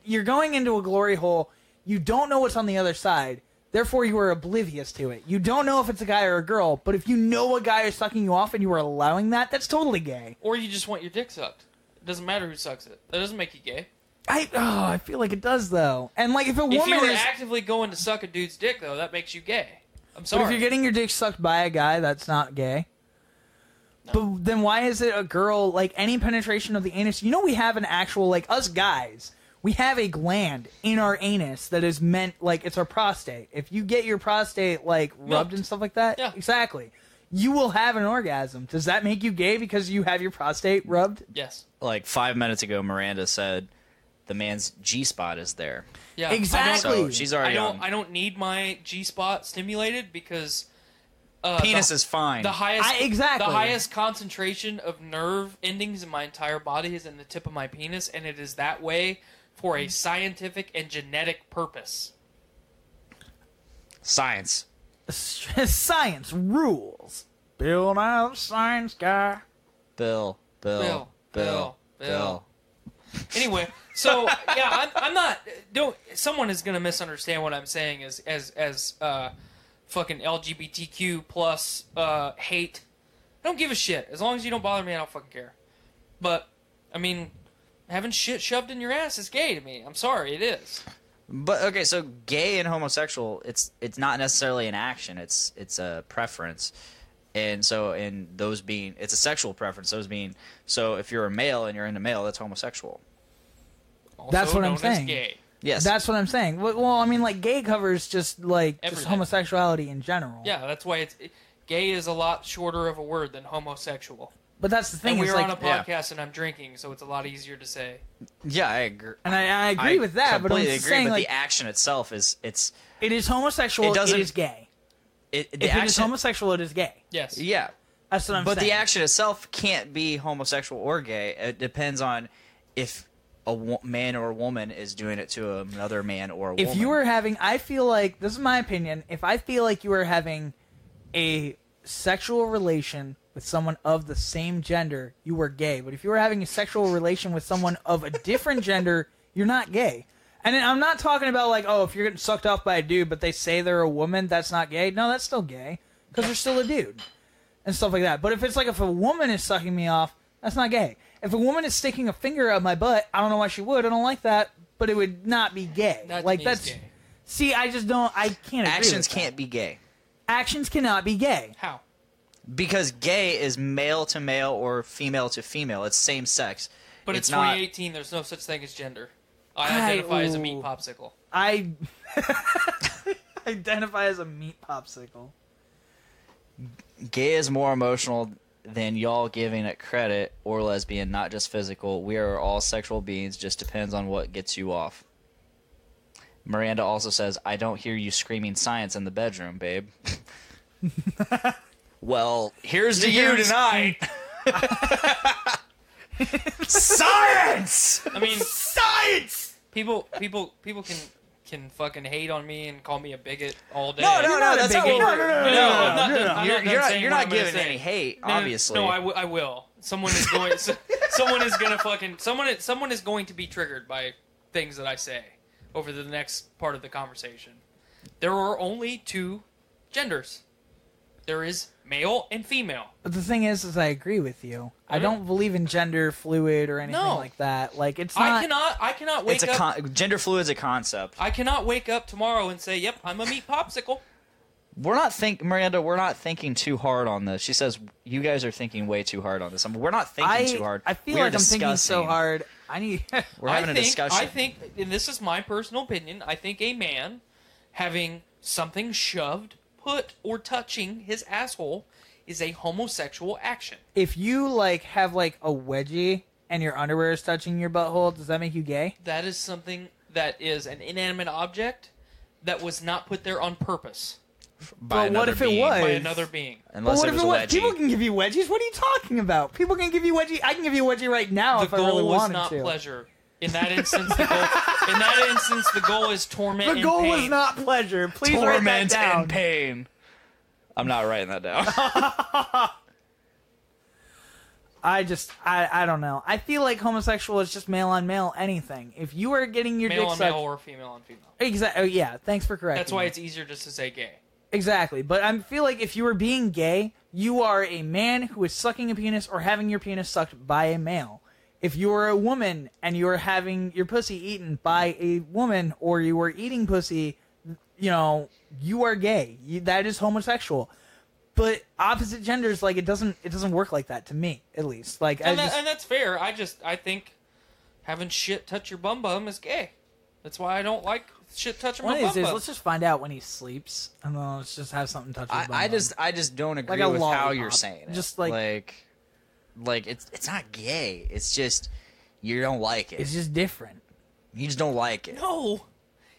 you're going into a glory hole. You don't know what's on the other side. Therefore, you are oblivious to it. You don't know if it's a guy or a girl, but if you know a guy is sucking you off and you are allowing that, that's totally gay. Or you just want your dick sucked. It doesn't matter who sucks it. That doesn't make you gay. I feel like it does, though. And, if a woman if you were actively going to suck a dude's dick, though, that makes you gay. I'm sorry. But if you're getting your dick sucked by a guy, that's not gay. No. But then why is it a girl, any penetration of the anus? We have an actual, us guys... We have a gland in our anus that is meant, it's our prostate. If you get your prostate, rubbed and stuff like that, yeah. Exactly, you will have an orgasm. Does that make you gay because you have your prostate rubbed? Yes. 5 minutes ago, Miranda said the man's G-spot is there. Yeah, exactly. So she's already I don't need my G-spot stimulated because... penis is fine. The exactly. The highest concentration of nerve endings in my entire body is in the tip of my penis, and it is that way... for a scientific and genetic purpose. Science. Science rules. Bill Nye the Science Guy. Bill. Anyway, so yeah, I'm not. Someone is gonna misunderstand what I'm saying as fucking LGBTQ plus hate. I don't give a shit. As long as you don't bother me, I don't fucking care. But having shit shoved in your ass is gay to me. I'm sorry, it is. But okay, so gay and homosexual, it's not necessarily an action. It's a preference, and so it's a sexual preference. So if you're a male and you're into male, that's homosexual. Also that's what known I'm saying. As gay. Yes. That's what I'm saying. Well, I mean, like, gay covers just Everything. homosexuality in general. Yeah, that's why gay is a lot shorter of a word than homosexual. But that's the thing. And we're is on a like, podcast and I'm drinking, so it's a lot easier to say. Yeah, I agree. and I agree with that. But I'm completely just agree. saying, But like, the action itself it is homosexual. It doesn't- is gay. the If action, it is homosexual, it is gay. Yes. yeah. That's what I'm But saying. the action itself can't be homosexual or gay. It depends on if a man or a woman is doing it to another man or a woman. If you were having, I feel like, this is my opinion, if I feel like you are having a sexual relation with someone of the same gender, you are gay. But if you were having a sexual relation with someone of a different gender, you're not gay. And I'm not talking about, like, oh, if you're getting sucked off by a dude, but they say they're a woman, that's not gay. No, that's still gay, because they're still a dude. And stuff like that. But if it's like if a woman is sucking me off, that's not gay. If a woman is sticking a finger up my butt, I don't know why she would. I don't like that, but it would not be gay. That like to me is that's gay. See, I just don't. I can't. Agree actions with that. can't be gay Actions cannot be gay. How? because gay is male to male or female to female. It's same sex. But it's not. 2018. There's no such thing as gender. I identify as a meat popsicle. I identify as a meat popsicle. Gay is more emotional than y'all giving it credit, or lesbian, not just physical. We are all sexual beings, just depends on what gets you off. Miranda also says, I don't hear you screaming science in the bedroom, babe. Well, here's to you tonight. Science! I mean, Science! people can fucking hate on me and call me a bigot all day. No, that's not what we're... I'm not done- I'm not done saying You're what not I'm gonna giving say. any hate, No, obviously. No, I will. Someone is going. Someone is gonna fucking. Someone is going to be triggered by things that I say over the next part of the conversation. There are only two genders. There is male and female. But the thing is I agree with you. I don't believe in gender fluid or anything No. like that. Like it's not. I cannot wake up. Gender fluid is a concept. I cannot wake up tomorrow and say, "Yep, I'm a meat popsicle." Miranda, we're not thinking too hard on this. She says you guys are thinking way too hard on this. I mean, we're not thinking too hard. I feel We're like I'm thinking so discussing. hard. I need. We're having a discussion. I think, and this is my personal opinion, I think a man having something shoved, put, or touching his asshole is a homosexual action. If you like have like a wedgie and your underwear is touching your butthole, does that make you gay? That is something that is an inanimate object that was not put there on purpose By But what another if it being. was? by another being. Unless But what it if was it a was? wedgie. People can give you wedgies. What are you talking about? People can give you wedgie. I can give you a wedgie right now The if I really goal was wanted not to. pleasure. In that instance, the goal is torment The and goal pain. was not pleasure. Please write that Torment down. and pain. I'm not writing that down. I don't know. I feel like homosexual is just male on male anything. If you are getting your male dick on sucked, male or female on female. exactly. Yeah, thanks for correcting. That's why me. it's easier just to say gay. Exactly, but I feel like if you were being gay, you are a man who is sucking a penis or having your penis sucked by a male. If you are a woman and you are having your pussy eaten by a woman, or you are eating pussy, you know, you are gay. That is homosexual. But opposite genders, like it doesn't work like that to me, at least. Like, And that's fair. I think having shit touch your bum bum is gay. That's why I don't like shit touching one my of bum these days, bum. let's just find out when he sleeps, and then let's just have something touch his bum I bum. just don't agree Like a with how lollipop. you're saying it. Just like it's not gay. It's just you don't like it. It's just different. You just don't like it. No.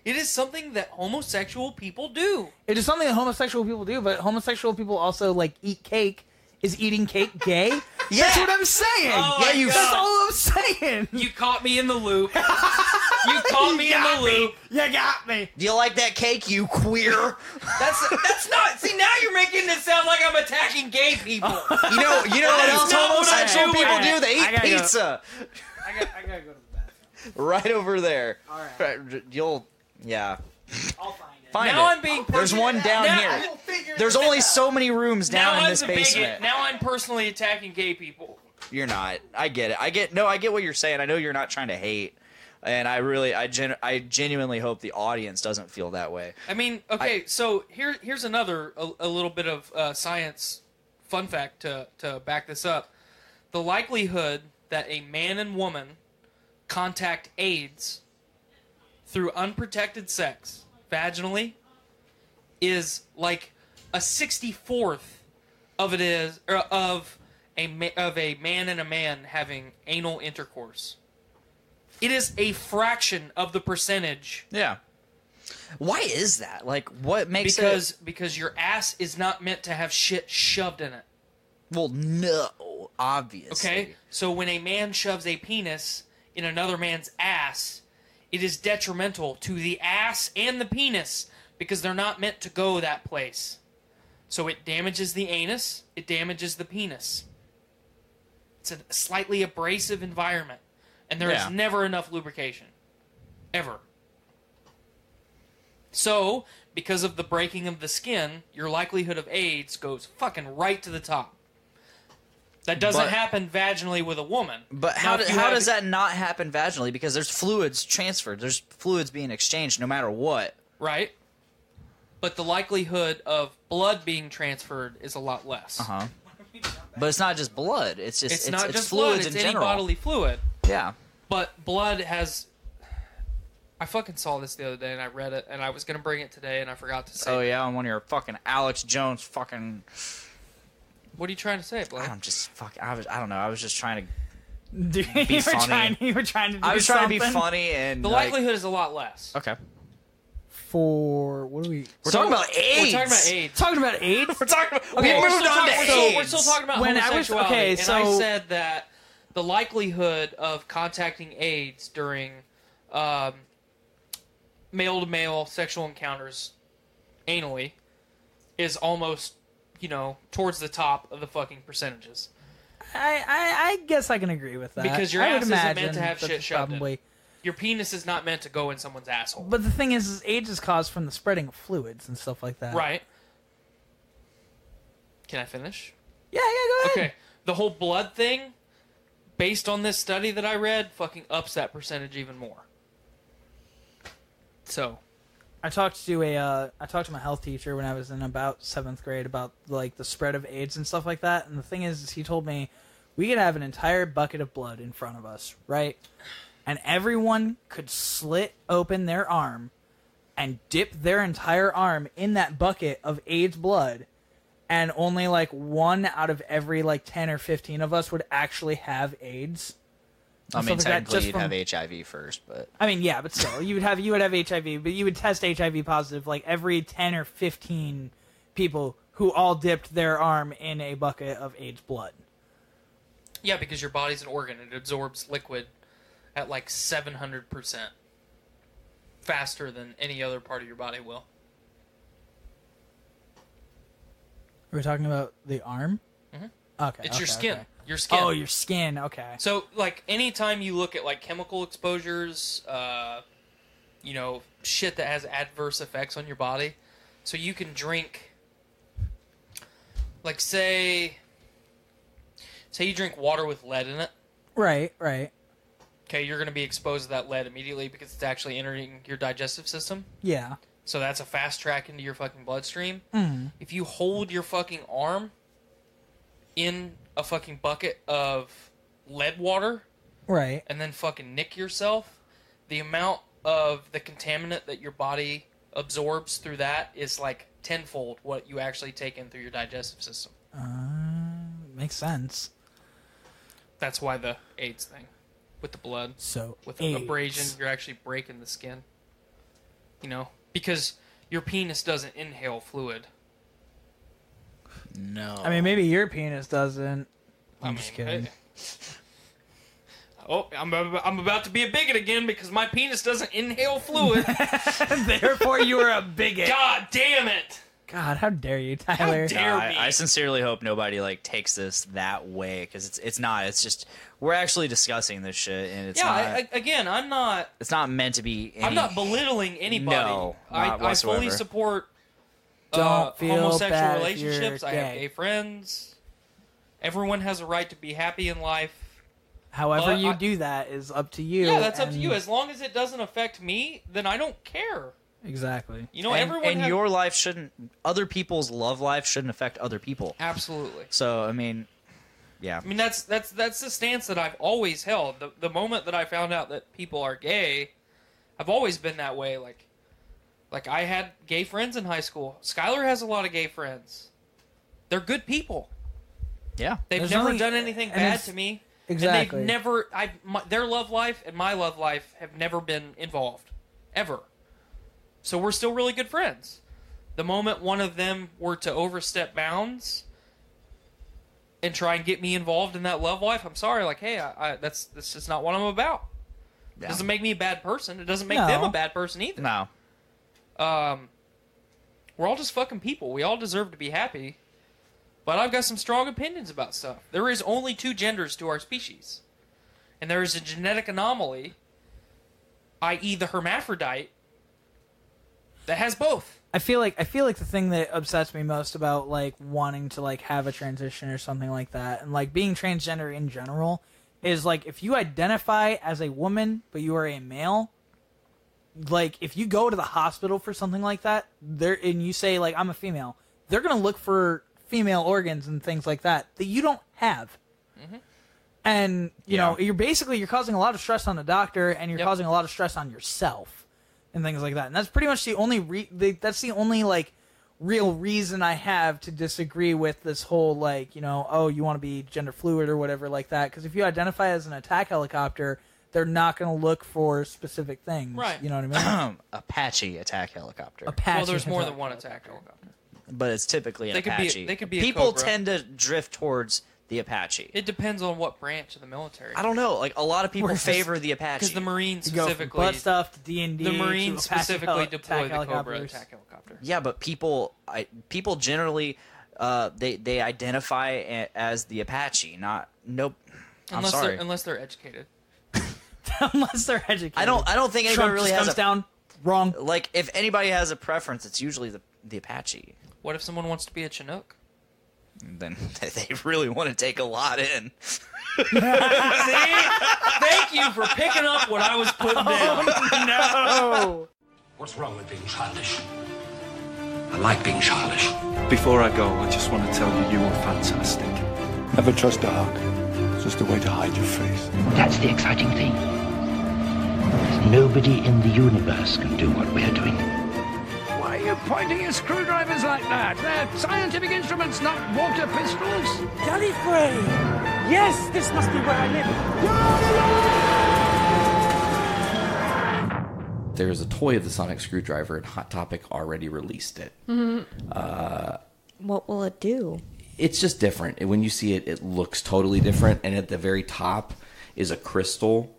It is something that homosexual people do. It is something that homosexual people do, but homosexual people also like eat cake. Is eating cake gay? That's what I'm saying. Oh Yeah, my you- God. That's all I'm saying. You caught me in the loop. You caught me in the loop. You got me. Do you like that cake, you queer? That's not. See, now you're making it sound like I'm attacking gay people. You know what else not what I'm homosexual doing. people do? They I eat gotta go. pizza. I gotta go to the bathroom. Right over there. All right. Yeah. I'll find it. Find Now it. I'm being. There's one down Now- here. There's only so many rooms Now down in I'm this the basement. bigot. Now I'm personally attacking gay people. You're not. I get it. I get what you're saying. I know you're not trying to hate. And I genuinely hope the audience doesn't feel that way. I mean, okay, so here's another a little bit of science fun fact to back this up. The likelihood that a man and woman contact AIDS through unprotected sex vaginally is like a 64th of it is of a man and a man having anal intercourse. It is a fraction of the percentage. Yeah. Why is that? Like, what makes because your ass is not meant to have shit shoved in it. Well, no, obviously. Okay? So when a man shoves a penis in another man's ass, it is detrimental to the ass and the penis because they're not meant to go that place. So it damages the anus, it damages the penis. It's a slightly abrasive environment, and there is never enough lubrication. Ever. So, because of the breaking of the skin, your likelihood of AIDS goes fucking right to the top. That doesn't happen vaginally with a woman. But how does that not happen vaginally? Because there's fluids transferred. There's fluids being exchanged no matter what. Right. But the likelihood of blood being transferred is a lot less. Uh-huh. But it's not just blood. It's just it's not just fluids blood. It's in any general. bodily fluid. Yeah. But blood has... I fucking saw this the other day and I read it and I was going to bring it today and I forgot to say it. Oh, yeah, on one of your fucking Alex Jones fucking... What are you trying to say, Blake? I'm just fucking... I don't know. I was just trying to Dude, be funny. You were trying to do I was trying to be something. funny and... The likelihood is a lot less. Okay. For... What are we... We're talking about AIDS. We're talking about AIDS. Talking about AIDS? We're talking about... Okay, we we're moved on to AIDS. We're still talking about When I was- homosexuality. okay, and so- I said that the likelihood of contacting AIDS during male-to-male sexual encounters anally is almost, towards the top of the fucking percentages. I guess I can agree with that. Because your I ass would isn't meant imagine to have that's shit shoved in. probably... Your penis is not meant to go in someone's asshole. But the thing is AIDS is caused from the spreading of fluids and stuff like that. Right. Can I finish? Yeah, go ahead. Okay. The whole blood thing, based on this study that I read, fucking ups that percentage even more. So, I talked to my health teacher when I was in about 7th grade about like the spread of AIDS and stuff like that. And the thing is he told me we could have an entire bucket of blood in front of us, right? And everyone could slit open their arm and dip their entire arm in that bucket of AIDS blood, and only like 1 out of every like 10 or 15 of us would actually have AIDS. I mean, Stuff like that, technically just you'd from- have HIV first, but... I mean, yeah, but still, you would have HIV, but you would test HIV positive like every 10 or 15 people who all dipped their arm in a bucket of AIDS blood. yeah, because your body's an organ. It absorbs liquid at like 700% faster than any other part of your body will. We're talking about the arm? Mhm. Okay. It's your okay, skin. okay. Your skin. Oh, your skin. Okay. So, like, anytime you look at, like, chemical exposures, shit that has adverse effects on your body, so you can drink, like, say you drink water with lead in it. Right. Okay, you're going to be exposed to that lead immediately because it's actually entering your digestive system. Yeah. So that's a fast track into your fucking bloodstream. Mm. If you hold your fucking arm in a fucking bucket of lead water Right. and then fucking nick yourself, the amount of the contaminant that your body absorbs through that is like tenfold what you actually take in through your digestive system. Makes sense. That's why the AIDS thing with the blood. So, With AIDS. abrasion, you're actually breaking the skin. Because your penis doesn't inhale fluid. No. I mean, maybe your penis doesn't. I'm just kidding. I'm about to be a bigot again because my penis doesn't inhale fluid. Therefore, you are a bigot. God damn it! God, how dare you, Tyler? How dare me? I sincerely hope nobody takes this that way, because it's not. It's just we're actually discussing this shit, and it's not. Again, I'm not. It's not meant to be. I'm not belittling anybody. No, not I fully whatsoever. support Don't feel homosexual bad if you're relationships. I have gay. gay friends. Everyone has a right to be happy in life. However But you I- do that is up to you. Yeah, that's up to and- you. As long as it doesn't affect me, then I don't care. Exactly. Everyone has... your life shouldn't. Other people's love life shouldn't affect other people. Absolutely. So I mean, yeah. I mean, that's the stance that I've always held. The moment that I found out that people are gay, I've always been that way. Like I had gay friends in high school. Skylar has a lot of gay friends. They're good people. Yeah. They've There's never only- done anything and bad it's- to me. Exactly. And they've never, their love life and my love life have never been involved. Ever. So we're still really good friends. The moment one of them were to overstep bounds and try and get me involved in that love life, I'm sorry. Like, hey, that's just not what I'm about. Yeah. It doesn't make me a bad person. It doesn't make No. them a bad person either. No. We're all just fucking people. We all deserve to be happy. But I've got some strong opinions about stuff. There is only 2 genders to our species. And there is a genetic anomaly, i.e. the hermaphrodite, that has both. I feel like the thing that upsets me most about like wanting to like have a transition or something like that, and like being transgender in general, is like if you identify as a woman but you are a male, like if you go to the hospital for something like that, and you say like I'm a female, they're gonna look for female organs and things like that you don't have. Mm-hmm. And you know you're causing a lot of stress on the doctor, and you're Yep. causing a lot of stress on yourself and things like that. And that's pretty much the only like real reason I have to disagree with this whole like, you know, oh, you want to be gender fluid or whatever like that, because if you identify as an attack helicopter, they're not going to look for specific things. Right. You know what I mean? Apache attack helicopter. Apache Well, there's more attack than one helicopter. attack helicopter. But it's typically an They could be- Apache. they could be a People Cobra. tend to drift towards the Apache. It depends on what branch of the military. I don't know. Like, a lot of people Where's favor the Apache. Because the Marines You go from specifically, butt stuff to D&D. the to Marines Apache specifically deploy attack the Cobra helicopters. attack helicopter. Yeah, but people generally they identify as the Apache, not nope. I'm sorry. Unless they're educated. Unless they're educated. I don't think anybody Trump really just has comes a down wrong. like. If anybody has a preference, it's usually the Apache. What if someone wants to be a Chinook? Then they really want to take a lot in. See? Thank you for picking up what I was putting down. No. What's wrong with being childish? I like being childish. Before I go, I just want to tell you you are fantastic. Never trust a hug. It's just a way to hide your face. That's the exciting thing. Nobody in the universe can do what we're doing. Why are you pointing your screwdrivers like that? They're scientific instruments, not water pistols. Gallifrey! Yes, this must be where I live. There's a toy of the sonic screwdriver, and Hot Topic already released it. What will it do? It's just different. When you see it, it looks totally different, and at the very top is a crystal.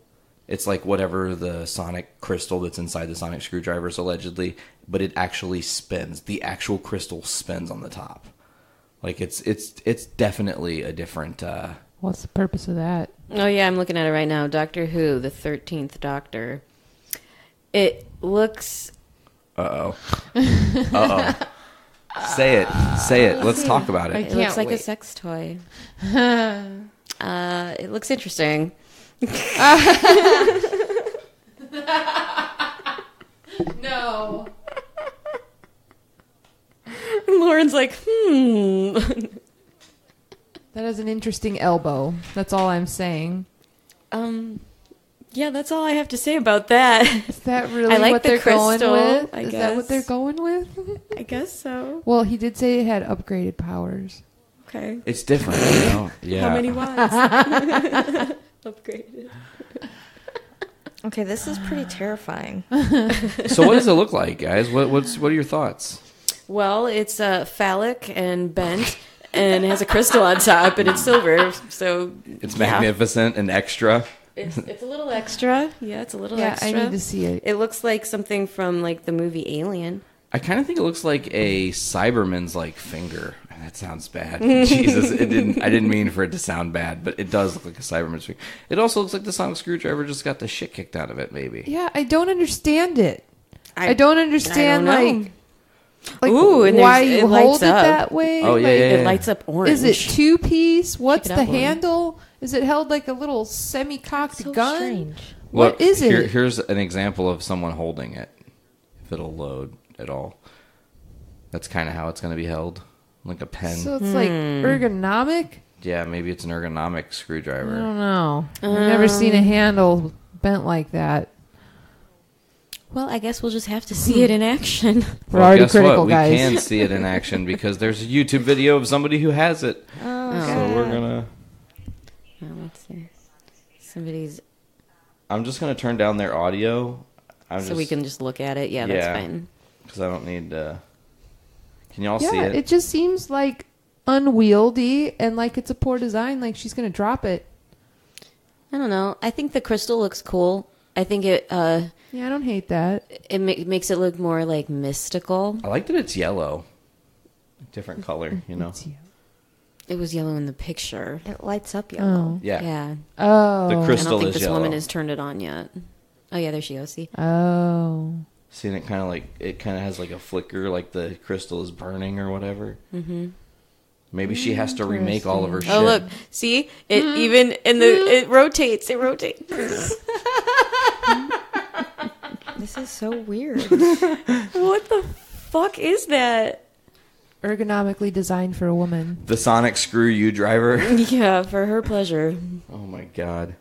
It's like whatever the sonic crystal that's inside the sonic screwdrivers, allegedly, but it actually spins. The actual crystal spins on the top. Like, it's definitely a different... What's the purpose of that? Oh, yeah, I'm looking at it right now. Doctor Who, the 13th Doctor. It looks... Uh-oh. Say it. Let's talk about it. It looks like a sex toy. It looks interesting. No. Lauren's like, That is an interesting elbow. That's all I'm saying. Yeah, that's all I have to say about that. Is that really I like what the they're crystal, going with? I Is guess. that what they're going with? I guess so. Well, he did say it had upgraded powers. Okay. It's different, you know? Yeah. How many watts? Upgraded. Okay, this is pretty terrifying. So what does it look like, guys? What are your thoughts? Well, it's phallic and bent, and it has a crystal on top, and it's silver. So It's magnificent and extra. It's a little extra. Yeah, it's a little extra. I need to see it. It looks like something from like the movie Alien. I kind of think it looks like a Cyberman's like finger. That sounds bad. Jesus, I didn't mean for it to sound bad, but it does look like a Cyberman's finger. It also looks like the sonic screwdriver just got the shit kicked out of it. Maybe. Yeah, I don't understand it. I don't understand I don't know. like Ooh, and why it you lights hold it up. that way. Oh, yeah, Like, yeah, It lights up orange. Is it 2-piece? What's Check it the out, Lauren. handle? Is it held like a little semi-cocked So gun? strange. What Look, is it? Here's an example of someone holding it. If it'll load at all. That's kind of how it's going to be held, like a pen. So it's like ergonomic? Yeah, maybe it's an ergonomic I screwdriver. don't know. I've never seen a handle bent like that. Well, I guess we'll just have to see it in action. We're already guess critical, what? guys. We can see it in action because there's a YouTube video of somebody who has it. Oh, so we're gonna. Let's see. Somebody's. I'm just gonna turn down their audio. We can just look at it. Yeah, that's fine. Because I don't need. Can y'all Yeah, see it? it just seems like unwieldy and like it's a poor design. Like she's gonna drop it. I don't know. I think the crystal looks cool. I think it. Yeah, I don't hate that. It makes it look more like mystical. I like that it's yellow. Different color, you know. It was yellow in the picture. It lights up yellow. Oh. Yeah. Yeah. Oh. The crystal I don't think is this yellow. woman has turned it on yet. Oh yeah, there she goes. See. Oh. See, and it kind of has like a flicker, like the crystal is burning or whatever. Mm-hmm. Maybe she has to remake all of her shit. Oh look, see it even in the it rotates. It rotates. This is so weird. What the fuck is that? Ergonomically designed for a woman. The sonic screw you driver. Yeah, for her pleasure. Oh my god.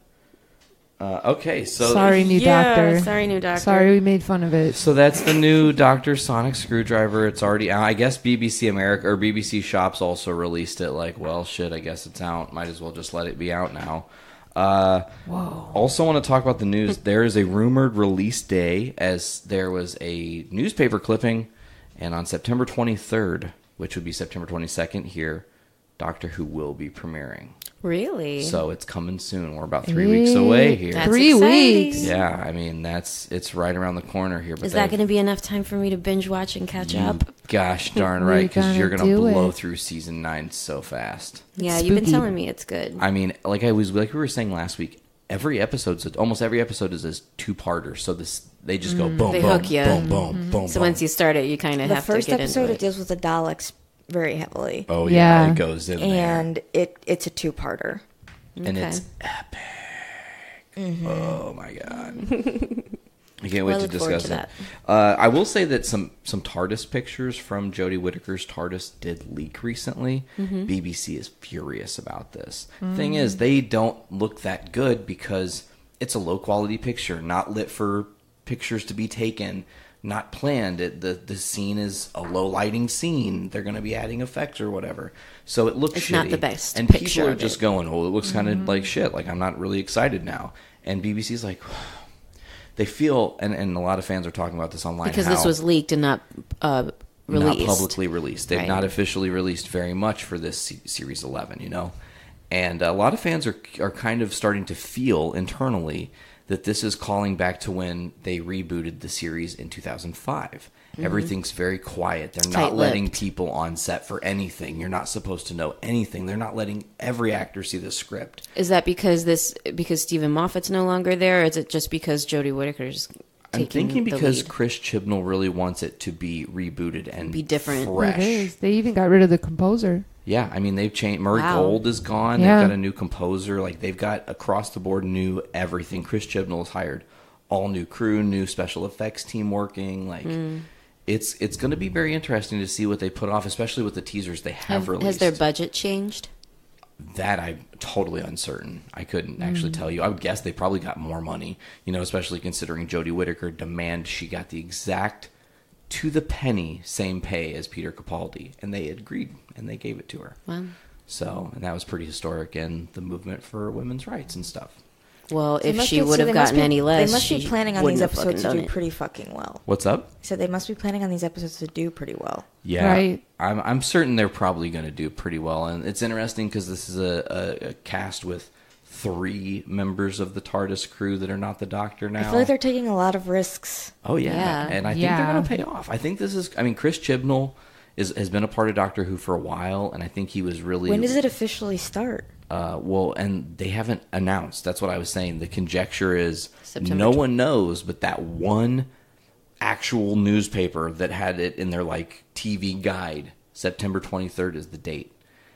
Okay, so Sorry, new doctor. Sorry, new doctor. Sorry, we made fun of it. So that's the new Dr. Sonic Screwdriver. It's already out. I guess BBC America or BBC Shops also released it. Like, well, shit, I guess it's out. Might as well just let it be out now. Whoa. Also want to talk about the news. There is a rumored release day, as there was a newspaper clipping, and on September 23rd, which would be September 22nd here, Doctor Who will be premiering. Really? So it's coming soon. We're about 3 weeks away here. That's 3 exciting. weeks. Yeah, I mean it's right around the corner here. But Is that going to be enough time for me to binge watch and catch up? Gosh darn We're right, because you're gonna gonna do blow it. through season 9 so fast. Yeah, It's you've been spooky. telling me it's good. I mean, like we were saying last week, almost every episode is a 2-parter. So they just go boom, They boom, hook ya. boom, boom, boom. So boom. once you start it, you kind of The have to first get episode, into it deals with the Daleks very heavily. Oh yeah, Yeah. it goes in And it's a 2-parter. there, and Okay. it's epic. Mm-hmm. Oh my god. I can't wait Well, I to look forward discuss to it. I will say that some TARDIS pictures from Jodie Whittaker's TARDIS did leak recently. Mm-hmm. BBC is furious about this. Thing is, they don't look that good because it's a low quality picture, not lit for pictures to be taken, not planned. The scene is a low lighting scene. They're going to be adding effects or whatever. So it looks It's shitty. not the best and picture people are of just it. going, oh, it looks kind of like shit. Like, I'm not really excited now. And BBC's like, they feel, and a lot of fans are talking about this online, because how this was leaked and not released. not publicly released. They've Right. not officially released very much for this Series 11, you know? And a lot of fans are kind of starting to feel internally that this is calling back to when they rebooted the series in 2005. Everything's very quiet. They're not Tight-lipped. letting people on set for anything. You're not supposed to know anything. They're not letting every actor see the script. Is that because Stephen Moffat's no longer there, or is it just because Jodie Whittaker's I'm taking thinking the because lead? Chris Chibnall really wants it to be rebooted and Be different. fresh. It is. They even got rid of the composer. Yeah, I mean, they've changed. Murray Wow. Gold is gone. Yeah. They've got a new composer. Like, they've got across the board new everything. Chris Chibnall has hired all new crew, new special effects team working. Like, it's going to be very interesting to see what they put off, especially with the teasers they have released. Has their budget changed? That I'm totally uncertain. I couldn't actually tell you. I would guess they probably got more money, you know, especially considering Jodie Whittaker demand she got the exact, to the penny, same pay as Peter Capaldi. And they agreed, and they gave it to her. Wow. So, and that was pretty historic in the movement for women's rights and stuff. Well, So if must she be- would so have they must gotten be- any less, They must be she planning on wouldn't these have episodes fucking to done do it. pretty fucking well. What's up? So they must be planning on these episodes to do pretty well. Yeah, Right. I'm certain they're probably going to do pretty well. And it's interesting because this is a cast with 3 members of the TARDIS crew that are not the Doctor now. I feel like they're taking a lot of risks. Oh yeah, Yeah. and I think they're going to pay off. I think this is. I mean, Chris Chibnall has been a part of Doctor Who for a while, and I think he was really. When does it officially start? Well, and they haven't announced. That's what I was saying. The conjecture is September no one knows, but that one actual newspaper that had it in their like TV guide, September 23rd is the date.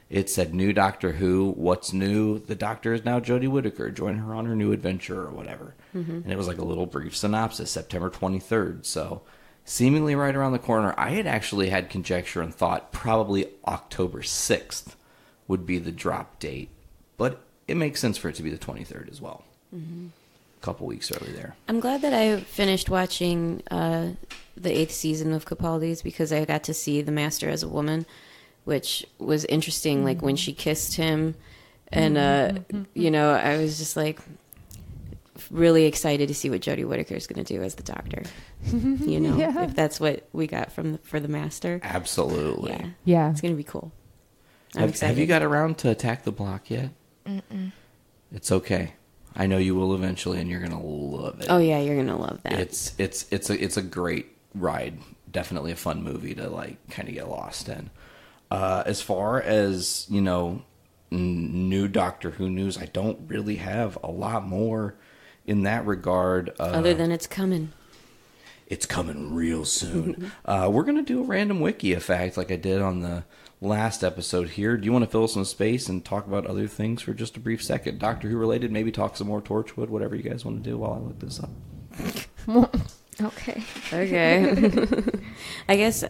It said new Doctor Who. What's new? The Doctor is now Jodie Whittaker. Join her on her new adventure or whatever. And it was like a little brief synopsis, September 23rd. So seemingly right around the corner. I had actually had conjecture and thought probably October 6th would be the drop date. But it makes sense for it to be the 23rd as well. couple weeks early there. I'm glad that I finished watching the 8th season of Capaldi's because I got to see the Master as a woman, which was interesting. Like when she kissed him, and you know, I was just like really excited to see what Jodie Whittaker is going to do as the Doctor. You know, if that's what we got for the Master. Absolutely. Yeah. It's going to be cool. I'm excited. Have you got around to Attack the Block yet? Mm-mm. It's okay. I know you will eventually, and you're gonna love it. Oh yeah, you're gonna love that. It's a great ride. Definitely a fun movie to like kind of get lost in. As far as new Doctor Who news, I don't really have a lot more in that regard. Other than it's coming. It's coming real soon. We're going to do a random wiki effect like I did on the last episode here. Do you want to fill some space and talk about other things for just a brief second? Doctor Who related, maybe talk some more Torchwood, whatever you guys want to do while I look this up. Okay. I guess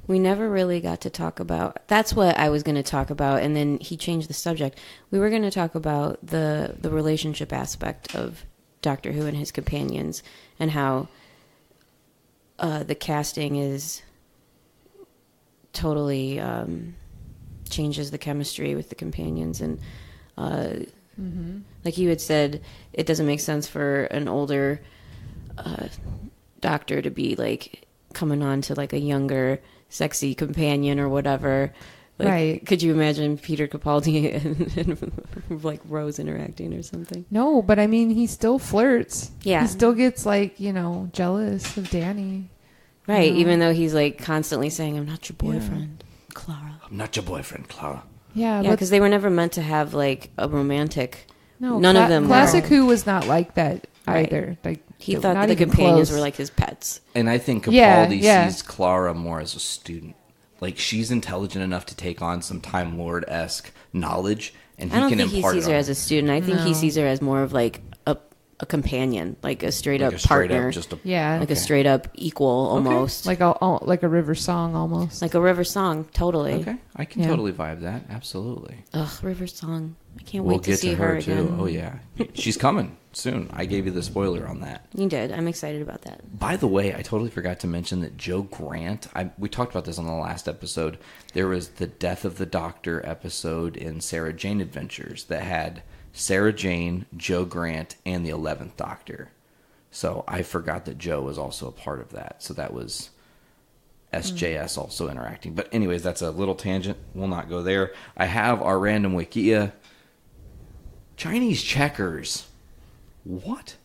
we never really got to talk about... That's what I was going to talk about, and then he changed the subject. We were going to talk about the relationship aspect of Doctor Who and his companions, and how the casting is totally changes the chemistry with the companions, and like you had said, it doesn't make sense for an older Doctor to be like coming on to like a younger sexy companion or whatever. Like, right. Could you imagine Peter Capaldi and like Rose interacting or something? No, but I mean, he still flirts. Yeah. He still gets like, jealous of Danny. Right, even though he's like constantly saying, I'm not your boyfriend, Clara. I'm not your boyfriend, Clara. Yeah, because they were never meant to have like a romantic... No, none of them Classic were. Who was not like that either. Right. Like he thought that the companions were like his pets. And I think Capaldi sees Clara more as a student. Like, she's intelligent enough to take on some Time Lord-esque knowledge, and he can impart it. I don't think he sees her as a student. I think he sees her as more of like a companion, like a straight up partner, like a straight up equal almost, like a River Song almost, like a River Song, totally. Okay, I can totally vibe that. Absolutely. Ugh, River Song. I can't we'll wait to see her again. Too. Oh yeah, she's coming soon. I gave you the spoiler on that. You did. I'm excited about that. By the way, I totally forgot to mention that Joe Grant. We talked about this on the last episode. There was the Death of the Doctor episode in Sarah Jane Adventures that had Sarah Jane, Joe Grant, and the 11th Doctor. So I forgot that Joe was also a part of that. So that was SJS also interacting. But anyways, that's a little tangent. We'll not go there. I have our random Wikia. Chinese Checkers. What?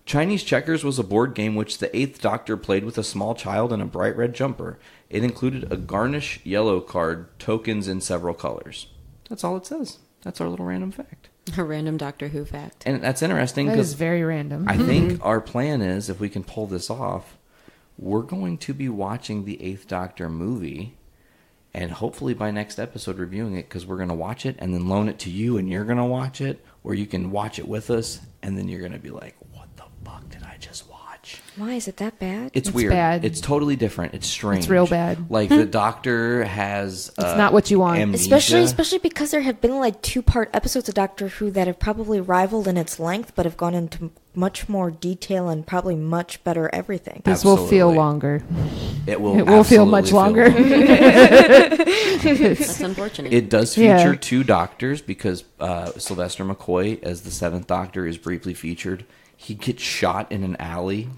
Chinese Checkers was a board game which the 8th Doctor played with a small child in a bright red jumper. It included a garnish yellow card, tokens in several colors. That's all it says. That's our little random fact. A random Doctor Who fact. And that's interesting. That is very random. I think our plan is, if we can pull this off, we're going to be watching the 8th Doctor movie, and hopefully by next episode reviewing it, because we're going to watch it and then loan it to you, and you're going to watch it, or you can watch it with us, and then you're going to be like, what the fuck did I just watch? Why is it that bad? It's weird. Bad. It's totally different. It's strange. It's real bad. Like the Doctor has it's not what you want. Amnesia. Especially because there have been like 2-part episodes of Doctor Who that have probably rivaled in its length, but have gone into much more detail and probably much better everything. This will feel longer. It will feel much longer. That's unfortunate. It does feature 2 Doctors because Sylvester McCoy as the 7th Doctor is briefly featured. He gets shot in an alley,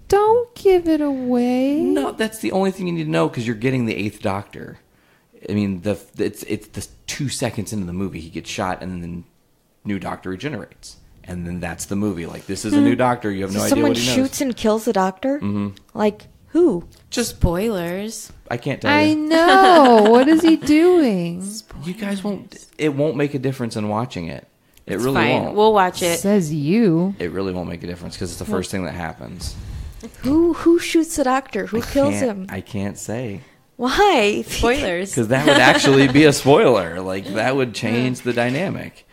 Don't give it away. No, that's the only thing you need to know because you're getting the 8th Doctor. I mean, it's the 2 seconds into the movie he gets shot, and then the new Doctor regenerates, and then that's the movie. Like, this is a new Doctor. You have no idea what he knows. Someone shoots and kills the Doctor. Mm-hmm. Like who? Just spoilers. I can't tell you. I know. What is he doing? You guys won't. It won't make a difference in watching it. It really fine. won't. We'll watch it. Says you. It really won't make a difference because it's the first thing that happens. Who shoots the Doctor? Who kills him? I can't say. Why? Spoilers. Because that would actually be a spoiler. Like, that would change the dynamic.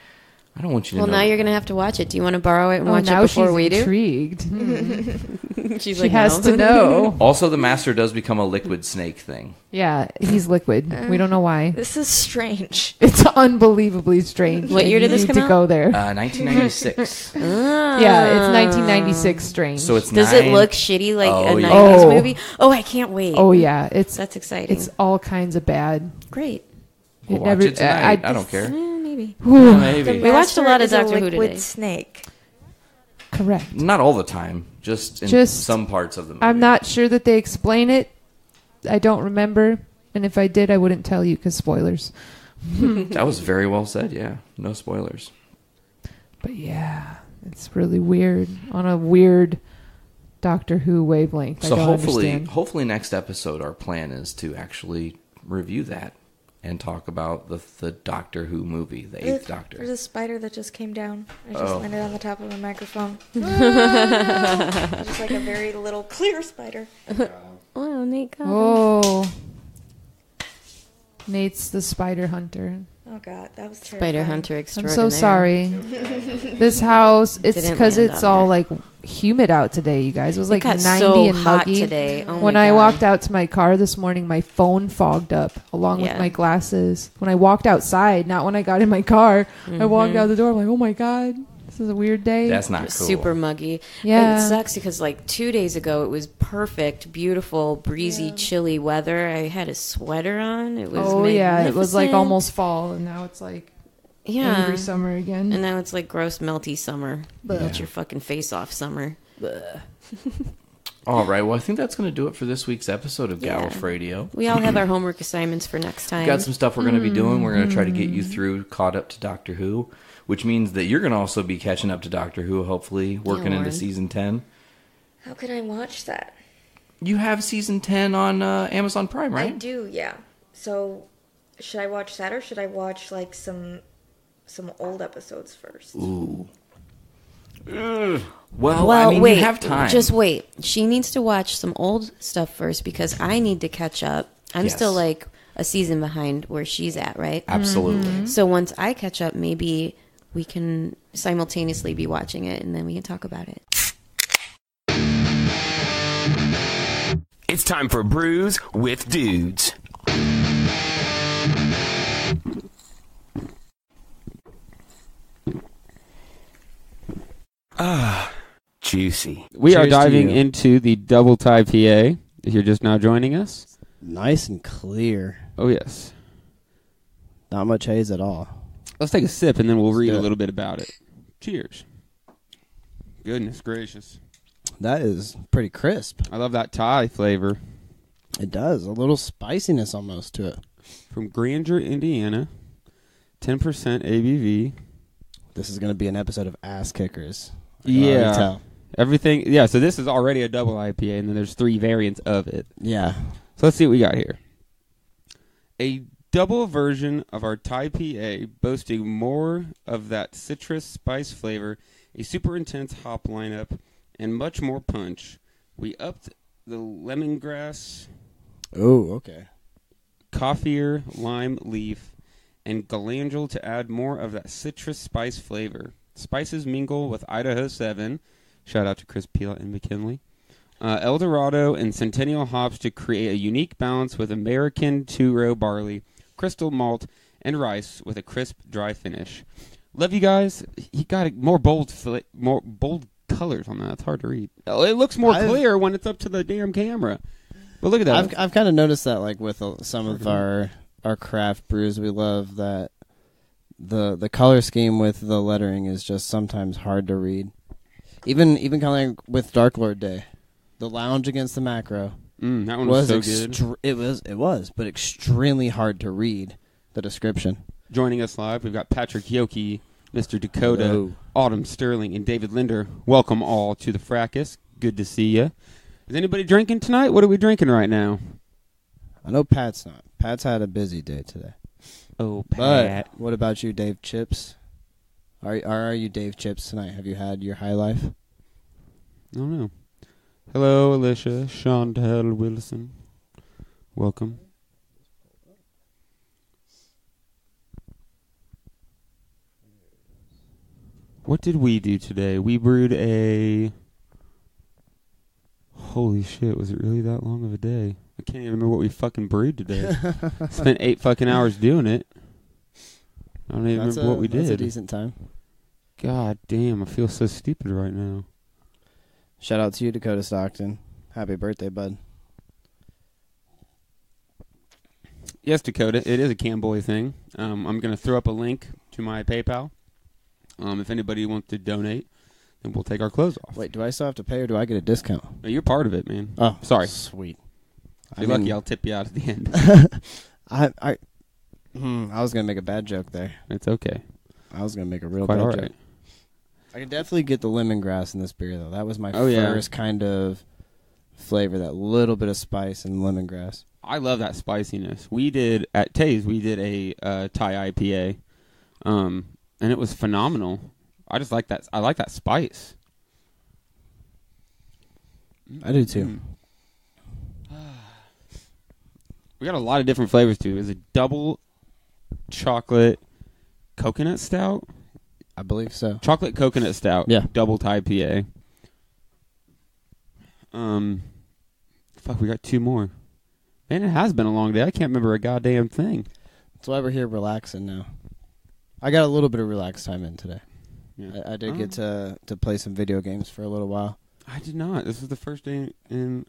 I don't want you to know. Well, now you're going to have to watch it. Do you want to borrow it and watch it now before she's we do? Intrigued. She's She like, has no. to know. Also, the master does become a liquid snake thing. Yeah, he's liquid. We don't know why. This is strange. It's unbelievably strange. What year did this come to out? go there. 1996. Yeah, it's 1996 strange. So it's Does it look shitty like a 90s Oh. movie? Oh, I can't wait. Oh yeah, That's exciting. It's all kinds of bad. Great. We'll watch it tonight. I don't care. Maybe. Maybe. We watched a lot of Master is Doctor Who liquid today. snake. Correct. Not all the time, just in some parts of the movie. I'm not sure that they explain it. I don't remember, and if I did, I wouldn't tell you because spoilers. That was very well said, yeah. No spoilers. But yeah, it's really weird on a weird Doctor Who wavelength. So I don't understand. hopefully next episode our plan is to actually review that and talk about the Doctor Who movie, the Eighth Doctor. There's a spider that just came down. It just Oh. landed on the top of a microphone. Just like a very little clear spider. Oh, Nate got him. Oh, Nate's the spider hunter. Oh god, that was Spider terrifying. hunter I'm extraordinaire. so sorry. This house, it's Didn't because land it's on all there. like humid out today, you guys. It was like got 90 so and hot muggy. today. Oh when my I God. walked out to my car this morning, my phone fogged up along with Yeah. my glasses. When I walked outside, not when I got in my car, I walked out the door. I'm like, oh my God, this is a weird day. That's not cool. Super muggy. Yeah. It sucks because like 2 days ago it was perfect, beautiful, breezy, chilly weather. I had a sweater on. It was Oh yeah, it was like magnificent. almost fall, and now it's like angry summer again. And now it's like gross, melty summer. Blech. Melt your fucking face off summer. All right, well, I think that's going to do it for this week's episode of Gallifradio. We all have our homework assignments for next time. We've got some stuff we're going to be doing. We're going to try to get you through, caught up to Doctor Who, which means that you're going to also be catching up to Doctor Who, hopefully, working into Lauren. season 10. How could I watch that? You have season 10 on Amazon Prime, I right? do, yeah. So, should I watch that or should I watch like some old episodes first? Ooh. Well, Well, I mean, wait. you have time. Just wait. She needs to watch some old stuff first because I need to catch up. I'm Yes. still like a season behind where she's at, right? Absolutely. So once I catch up, maybe we can simultaneously be watching it and then we can talk about it. It's time for Brews with Dudes. Juicy. We are Cheers to diving you. into the Double Tie PA. If you're just now joining us. Nice and clear. Oh, yes. Not much haze at all. Let's take a sip and then we'll read do a it. little bit about it. Cheers. Goodness gracious. That is pretty crisp. I love that Thai flavor. It does. A little spiciness almost to it. From Granger, Indiana. 10% ABV. This is going to be an episode of Ass Kickers. I can already Yeah. tell. Everything. Yeah, so this is already a double IPA, and then there's 3 variants of it. Yeah. So let's see what we got here. A double version of our Thai PA, boasting more of that citrus spice flavor, a super intense hop lineup, and much more punch. We upped the lemongrass, Oh, okay. coffeer, lime leaf, and galangal to add more of that citrus spice flavor. Spices mingle with Idaho 7. Shout out to Chris Pila and McKinley. El Dorado and Centennial hops to create a unique balance with American 2-row barley, crystal malt, and rice with a crisp, dry finish. Love you guys. He got more bold colors on that. It's hard to read. Oh, it looks more clear when it's up to the damn camera. But look at that. I've kind of noticed that, like with some of our craft brews, we love that the color scheme with the lettering is just sometimes hard to read. Even kind of like with Dark Lord Day, the lounge against the macro. That one was so good. It was, but extremely hard to read the description. Joining us live, we've got Patrick Yoki, Mr. Dakota, Hello. Autumn Sterling, and David Linder. Welcome all to the fracas. Good to see you. Is anybody drinking tonight? What are we drinking right now? I know Pat's not. Pat's had a busy day today. Oh, Pat. But what about you, Dave Chips? Are you Dave Chips tonight? Have you had your high life? I don't know. Hello, Alicia, Chantel Wilson. Welcome. What did we do today? We brewed a Holy shit, was it really that long of a day? I can't even remember what we fucking brewed today. Spent 8 fucking hours doing it. I don't even remember what we did. That's a decent time. God damn, I feel so stupid right now. Shout out to you, Dakota Stockton. Happy birthday, bud. Yes, Dakota, it is a Camboy thing. I'm going to throw up a link to my PayPal. If anybody wants to donate, then we'll take our clothes off. Wait, do I still have to pay or do I get a discount? No, you're part of it, man. Oh, sorry. Sweet. If you're lucky, I'll tip you out at the end. I was going to make a bad joke there. It's okay. I was going to make a real Quite bad all joke. right. I can definitely get the lemongrass in this beer, though. That was my first kind of flavor, that little bit of spice and lemongrass. I love that spiciness. We did, at Tay's, we did a Thai IPA, and it was phenomenal. I just like that. I like that spice. I do, too. We got a lot of different flavors, too. It was a double chocolate coconut stout. I believe so. Chocolate coconut stout. Yeah. Double Thai IPA. Fuck, we got 2 more. Man, it has been a long day. I can't remember a goddamn thing. That's why we're here relaxing now. I got a little bit of relaxed time in today. Yeah. I did get to play some video games for a little while. I did not. This is the first day in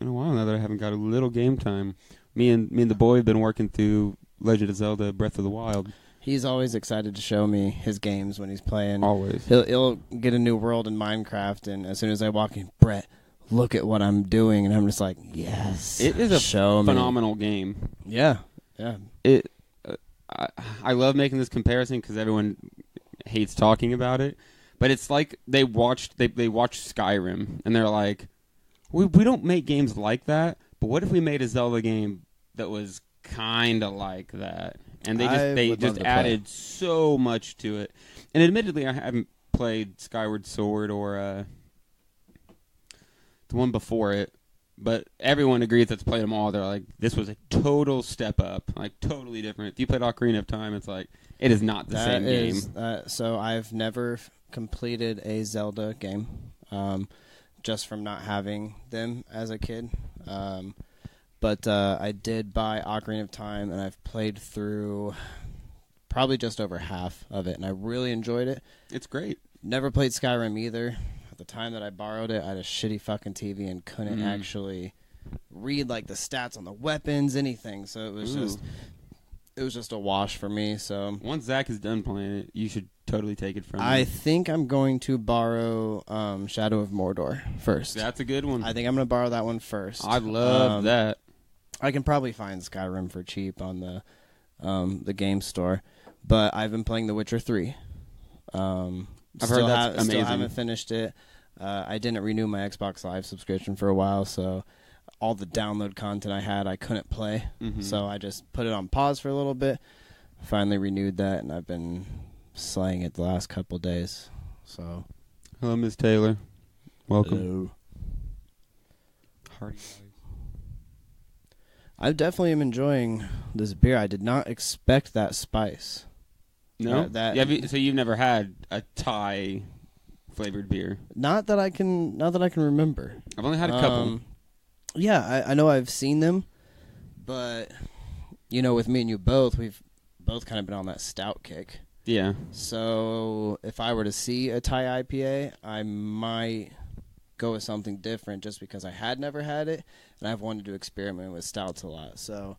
a while now that I haven't got a little game time. Me and the boy have been working through Legend of Zelda Breath of the Wild. He's always excited to show me his games when he's playing. Always. He'll get a new world in Minecraft, and as soon as I walk in, Brett, look at what I'm doing, and I'm just like, yes. It is a phenomenal game. Yeah. I love making this comparison because everyone hates talking about it, but it's like they watched Skyrim, and they're like, we don't make games like that, but what if we made a Zelda game that was kind of like that? And they just added so much to it. And admittedly, I haven't played Skyward Sword or the one before it, but everyone agrees that's played them all. They're like, this was a total step up, like totally different. If you played Ocarina of Time, it's like it is not the same game. So I've never completed a Zelda game, just from not having them as a kid. But I did buy Ocarina of Time, and I've played through probably just over half of it, and I really enjoyed it. It's great. Never played Skyrim either. At the time that I borrowed it, I had a shitty fucking TV and couldn't actually read like the stats on the weapons, anything. So it was just a wash for me. So once Zach is done playing it, you should totally take it from him. I think I'm going to borrow Shadow of Mordor first. That's a good one. I think I'm going to borrow that one first. I love that. I can probably find Skyrim for cheap on the game store, but I've been playing The Witcher 3. I've heard that's amazing. Still haven't finished it. I didn't renew my Xbox Live subscription for a while, so all the download content I had, I couldn't play. Mm-hmm. So I just put it on pause for a little bit. Finally renewed that, and I've been slaying it the last couple days. So, hello, Ms. Taylor. Welcome. Hello. Hardy. I definitely am enjoying this beer. I did not expect that spice. No? So you've never had a Thai flavored beer? Not that I can remember. I've only had a couple. Yeah, I know I've seen them, but with me and you both, we've both kind of been on that stout kick. Yeah. So if I were to see a Thai IPA, I might go with something different just because I had never had it, and I've wanted to experiment with stouts a lot. So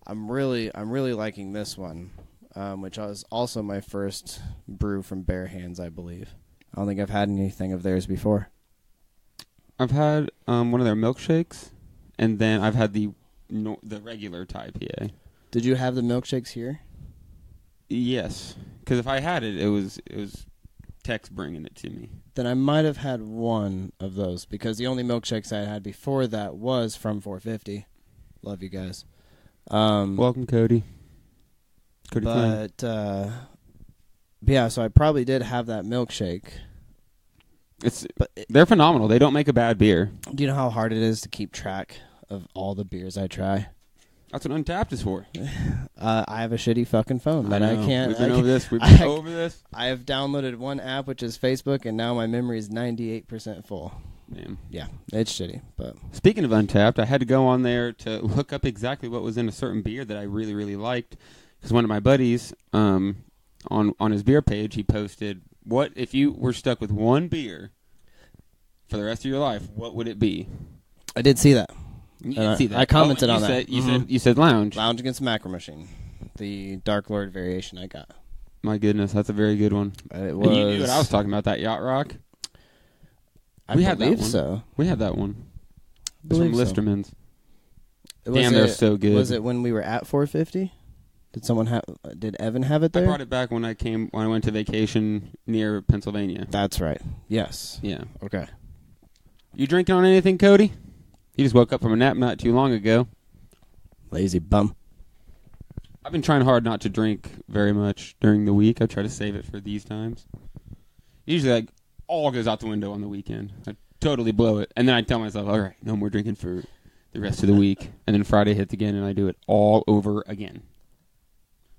I'm really liking this one, which was also my first brew from Bare Hands, I believe. I don't think I've had anything of theirs before. I've had one of their milkshakes, and then I've had the regular Thai IPA. Did you have the milkshakes here? Yes, because if I had it, it was Tex bringing it to me. Then I might have had one of those, because the only milkshakes I had before that was from 450. Love you guys. Welcome, Cody. But yeah, so I probably did have that milkshake. They're phenomenal. They don't make a bad beer. Do you know how hard it is to keep track of all the beers I try? That's what Untapped is for. I have a shitty fucking phone that I can't. We've been over this. We've been over this. I have downloaded one app, which is Facebook, and now my memory is 98% full. Damn. Yeah, it's shitty. But speaking of Untapped, I had to go on there to look up exactly what was in a certain beer that I really, really liked. Because one of my buddies, on his beer page, he posted, "What if you were stuck with one beer for the rest of your life? What would it be?" I did see that. You did see that. I commented on that. You said Lounge. Lounge Against the Macro Machine, the Dark Lord variation I got. My goodness, that's a very good one. It was. And you knew what I was talking about, that Yacht Rock. I had that believe one. so. We had that one. I believe It's so. from Listerman's. Damn, they're so good. Was it when we were at 450? Did Evan have it there? I brought it back when I went to vacation near Pennsylvania. That's right. Yes. Yeah. Okay. You drinking on anything, Cody? You just woke up from a nap not too long ago. Lazy bum. I've been trying hard not to drink very much during the week. I try to save it for these times. Usually, like, all goes out the window on the weekend. I totally blow it. And then I tell myself, all right, no more drinking for the rest of the week. And then Friday hits again, and I do it all over again.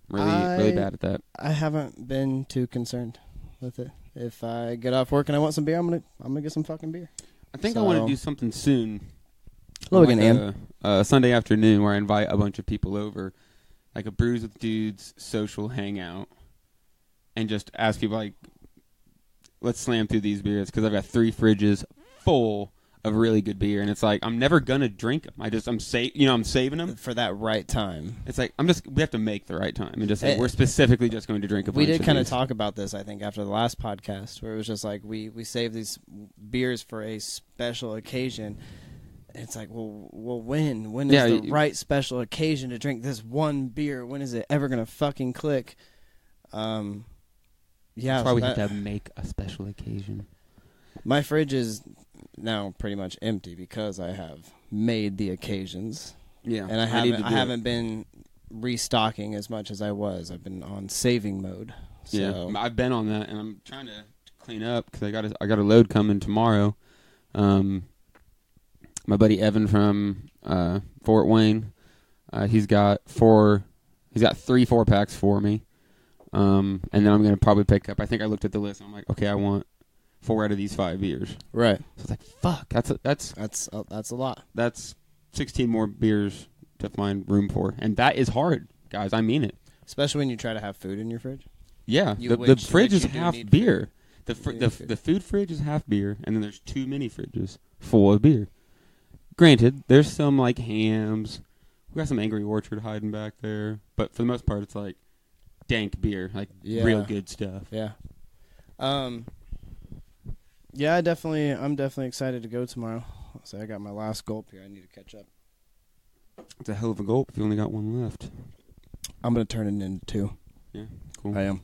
Really bad at that. I haven't been too concerned with it. If I get off work and I want some beer, I'm gonna get some fucking beer. I think I want to do something soon. Logan, Ian. A Sunday afternoon where I invite a bunch of people over, like a Brews with Dudes social hangout, and just ask people, like, let's slam through these beers, because I've got 3 fridges full of really good beer, and it's like I'm never gonna drink them. I'm saving them for that right time. It's like we have to make the right time, and just like, we're specifically just going to drink a bunch. We did kind of these. talk about this, I think, after the last podcast, where it was just like we save these beers for a special occasion. It's like, well, when is the right special occasion to drink this one beer? When is it ever gonna fucking click? Yeah, that's why we have to make a special occasion. My fridge is now pretty much empty because I have made the occasions. Yeah, and I haven't been restocking as much as I was. I've been on saving mode. So. Yeah, I've been on that, and I'm trying to clean up because I got a load coming tomorrow. My buddy Evan from Fort Wayne, he's got 3 4-packs for me, and then I'm gonna probably pick up. I think I looked at the list, and I'm like, okay, I want 4 out of these 5 beers. Right. So it's like, fuck, that's a lot. That's 16 more beers to find room for, and that is hard, guys. I mean it. Especially when you try to have food in your fridge. Yeah, the fridge is half beer. The food fridge is half beer, and then there's 2 mini fridges full of beer. Granted, there's some like hams. We got some Angry Orchard hiding back there, but for the most part, it's like dank beer, like real good stuff. Yeah. Yeah, I'm definitely excited to go tomorrow. So I got my last gulp here. I need to catch up. It's a hell of a gulp if you only got one left. I'm gonna turn it into 2. Yeah, cool. I am.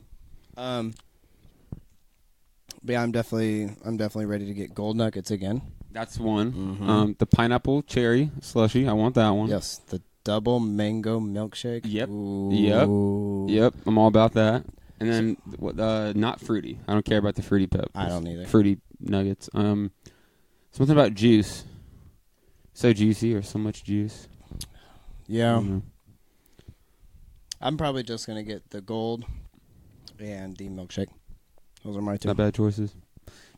But yeah, I'm definitely ready to get gold nuggets again. That's one. Mm-hmm. The pineapple cherry slushy. I want that one. Yes, the double mango milkshake. Yep. Ooh. Yep. I'm all about that. And then not fruity. I don't care about the fruity pep. I don't either. Fruity nuggets. Something about juice. So juicy or so much juice. Yeah. I'm probably just gonna get the gold and the milkshake. Those are my 2. Not bad choices.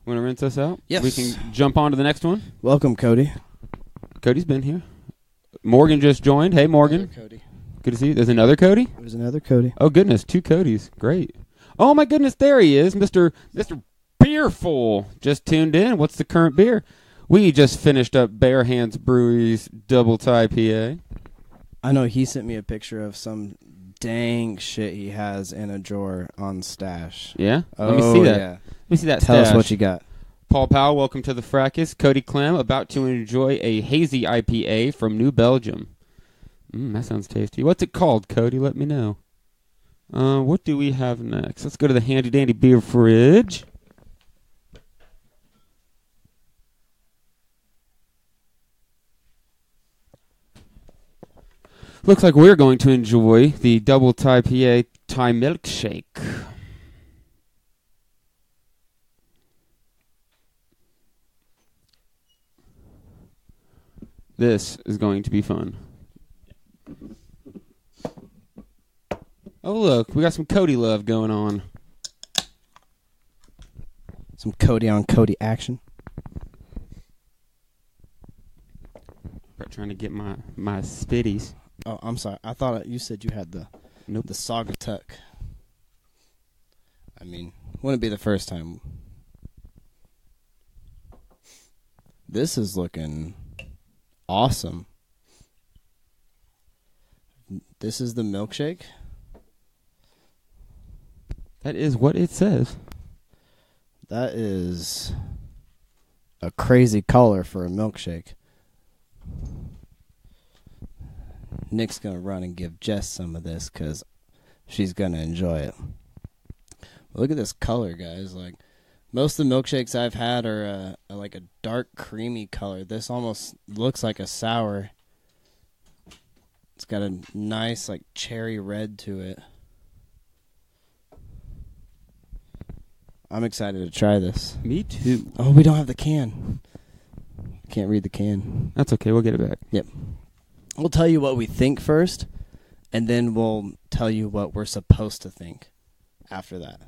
Want to rinse us out? Yes. We can jump on to the next one. Welcome, Cody. Cody's been here. Morgan just joined. Hey, Morgan. Another Cody. Good to see you. There's another Cody? There's another Cody. Oh, goodness. 2 Codys. Great. Oh, my goodness. There he is. Mr. Beerful just tuned in. What's the current beer? We just finished up Bare Hands Brewery's Double Tie PA. I know he sent me a picture of some dang shit he has in a drawer on stash. Yeah? Let me see that. Yeah. Let me see that Tell stash. us what you got. Paul Powell, welcome to the Fracas. Cody Clem, about to enjoy a hazy IPA from New Belgium. That sounds tasty. What's it called, Cody? Let me know. What do we have next? Let's go to the handy-dandy beer fridge. Looks like we're going to enjoy the Double Tie PA Thai Milkshake. This is going to be fun. Oh, look. We got some Cody love going on. Some Cody on Cody action. Start trying to get my spitties. Oh, I'm sorry. I thought you said you had the Saugatuck. I mean, wouldn't be the first time. This is looking awesome. This is the milkshake? That is what it says. That is a crazy color for a milkshake. Nick's going to run and give Jess some of this because she's going to enjoy it. Look at this color, guys. Like, most of the milkshakes I've had are like a dark creamy color. This almost looks like a sour. It's got a nice like cherry red to it. I'm excited to try this. Me too. Oh, we don't have the can. Can't read the can. That's okay. We'll get it back. Yep. We'll tell you what we think first, and then we'll tell you what we're supposed to think after that.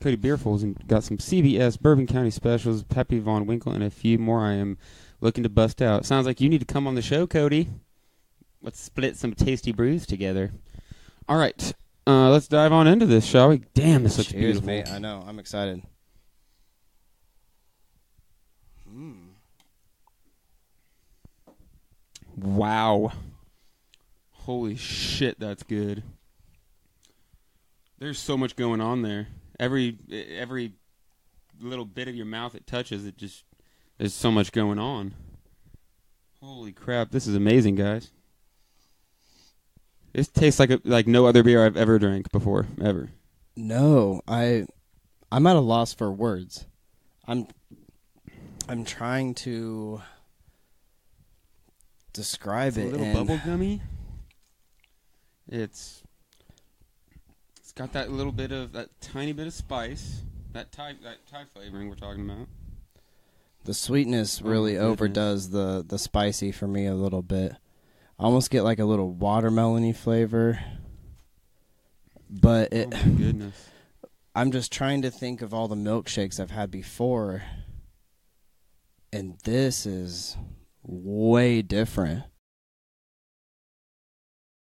Cody Beerfuls and got some CBS Bourbon County specials, Peppy Von Winkle, and a few more I am looking to bust out. Sounds like you need to come on the show, Cody. Let's split some tasty brews together. All right. Let's dive on into this, shall we? Damn, this looks Cheers, beautiful. mate. I know. I'm excited. Wow. Holy shit, that's good. There's so much going on there. Every little bit of your mouth it touches, it just there's so much going on. Holy crap, this is amazing, guys. This tastes like no other beer I've ever drank before, ever. No, I'm at a loss for words. I'm trying to describe it. A little bubble gummy. It's got that little bit of that tiny bit of spice, that Thai flavoring we're talking about. The sweetness really overdoes the spicy for me a little bit. I almost get like a little watermelon-y flavor. But oh my goodness. I'm just trying to think of all the milkshakes I've had before. And this is way different.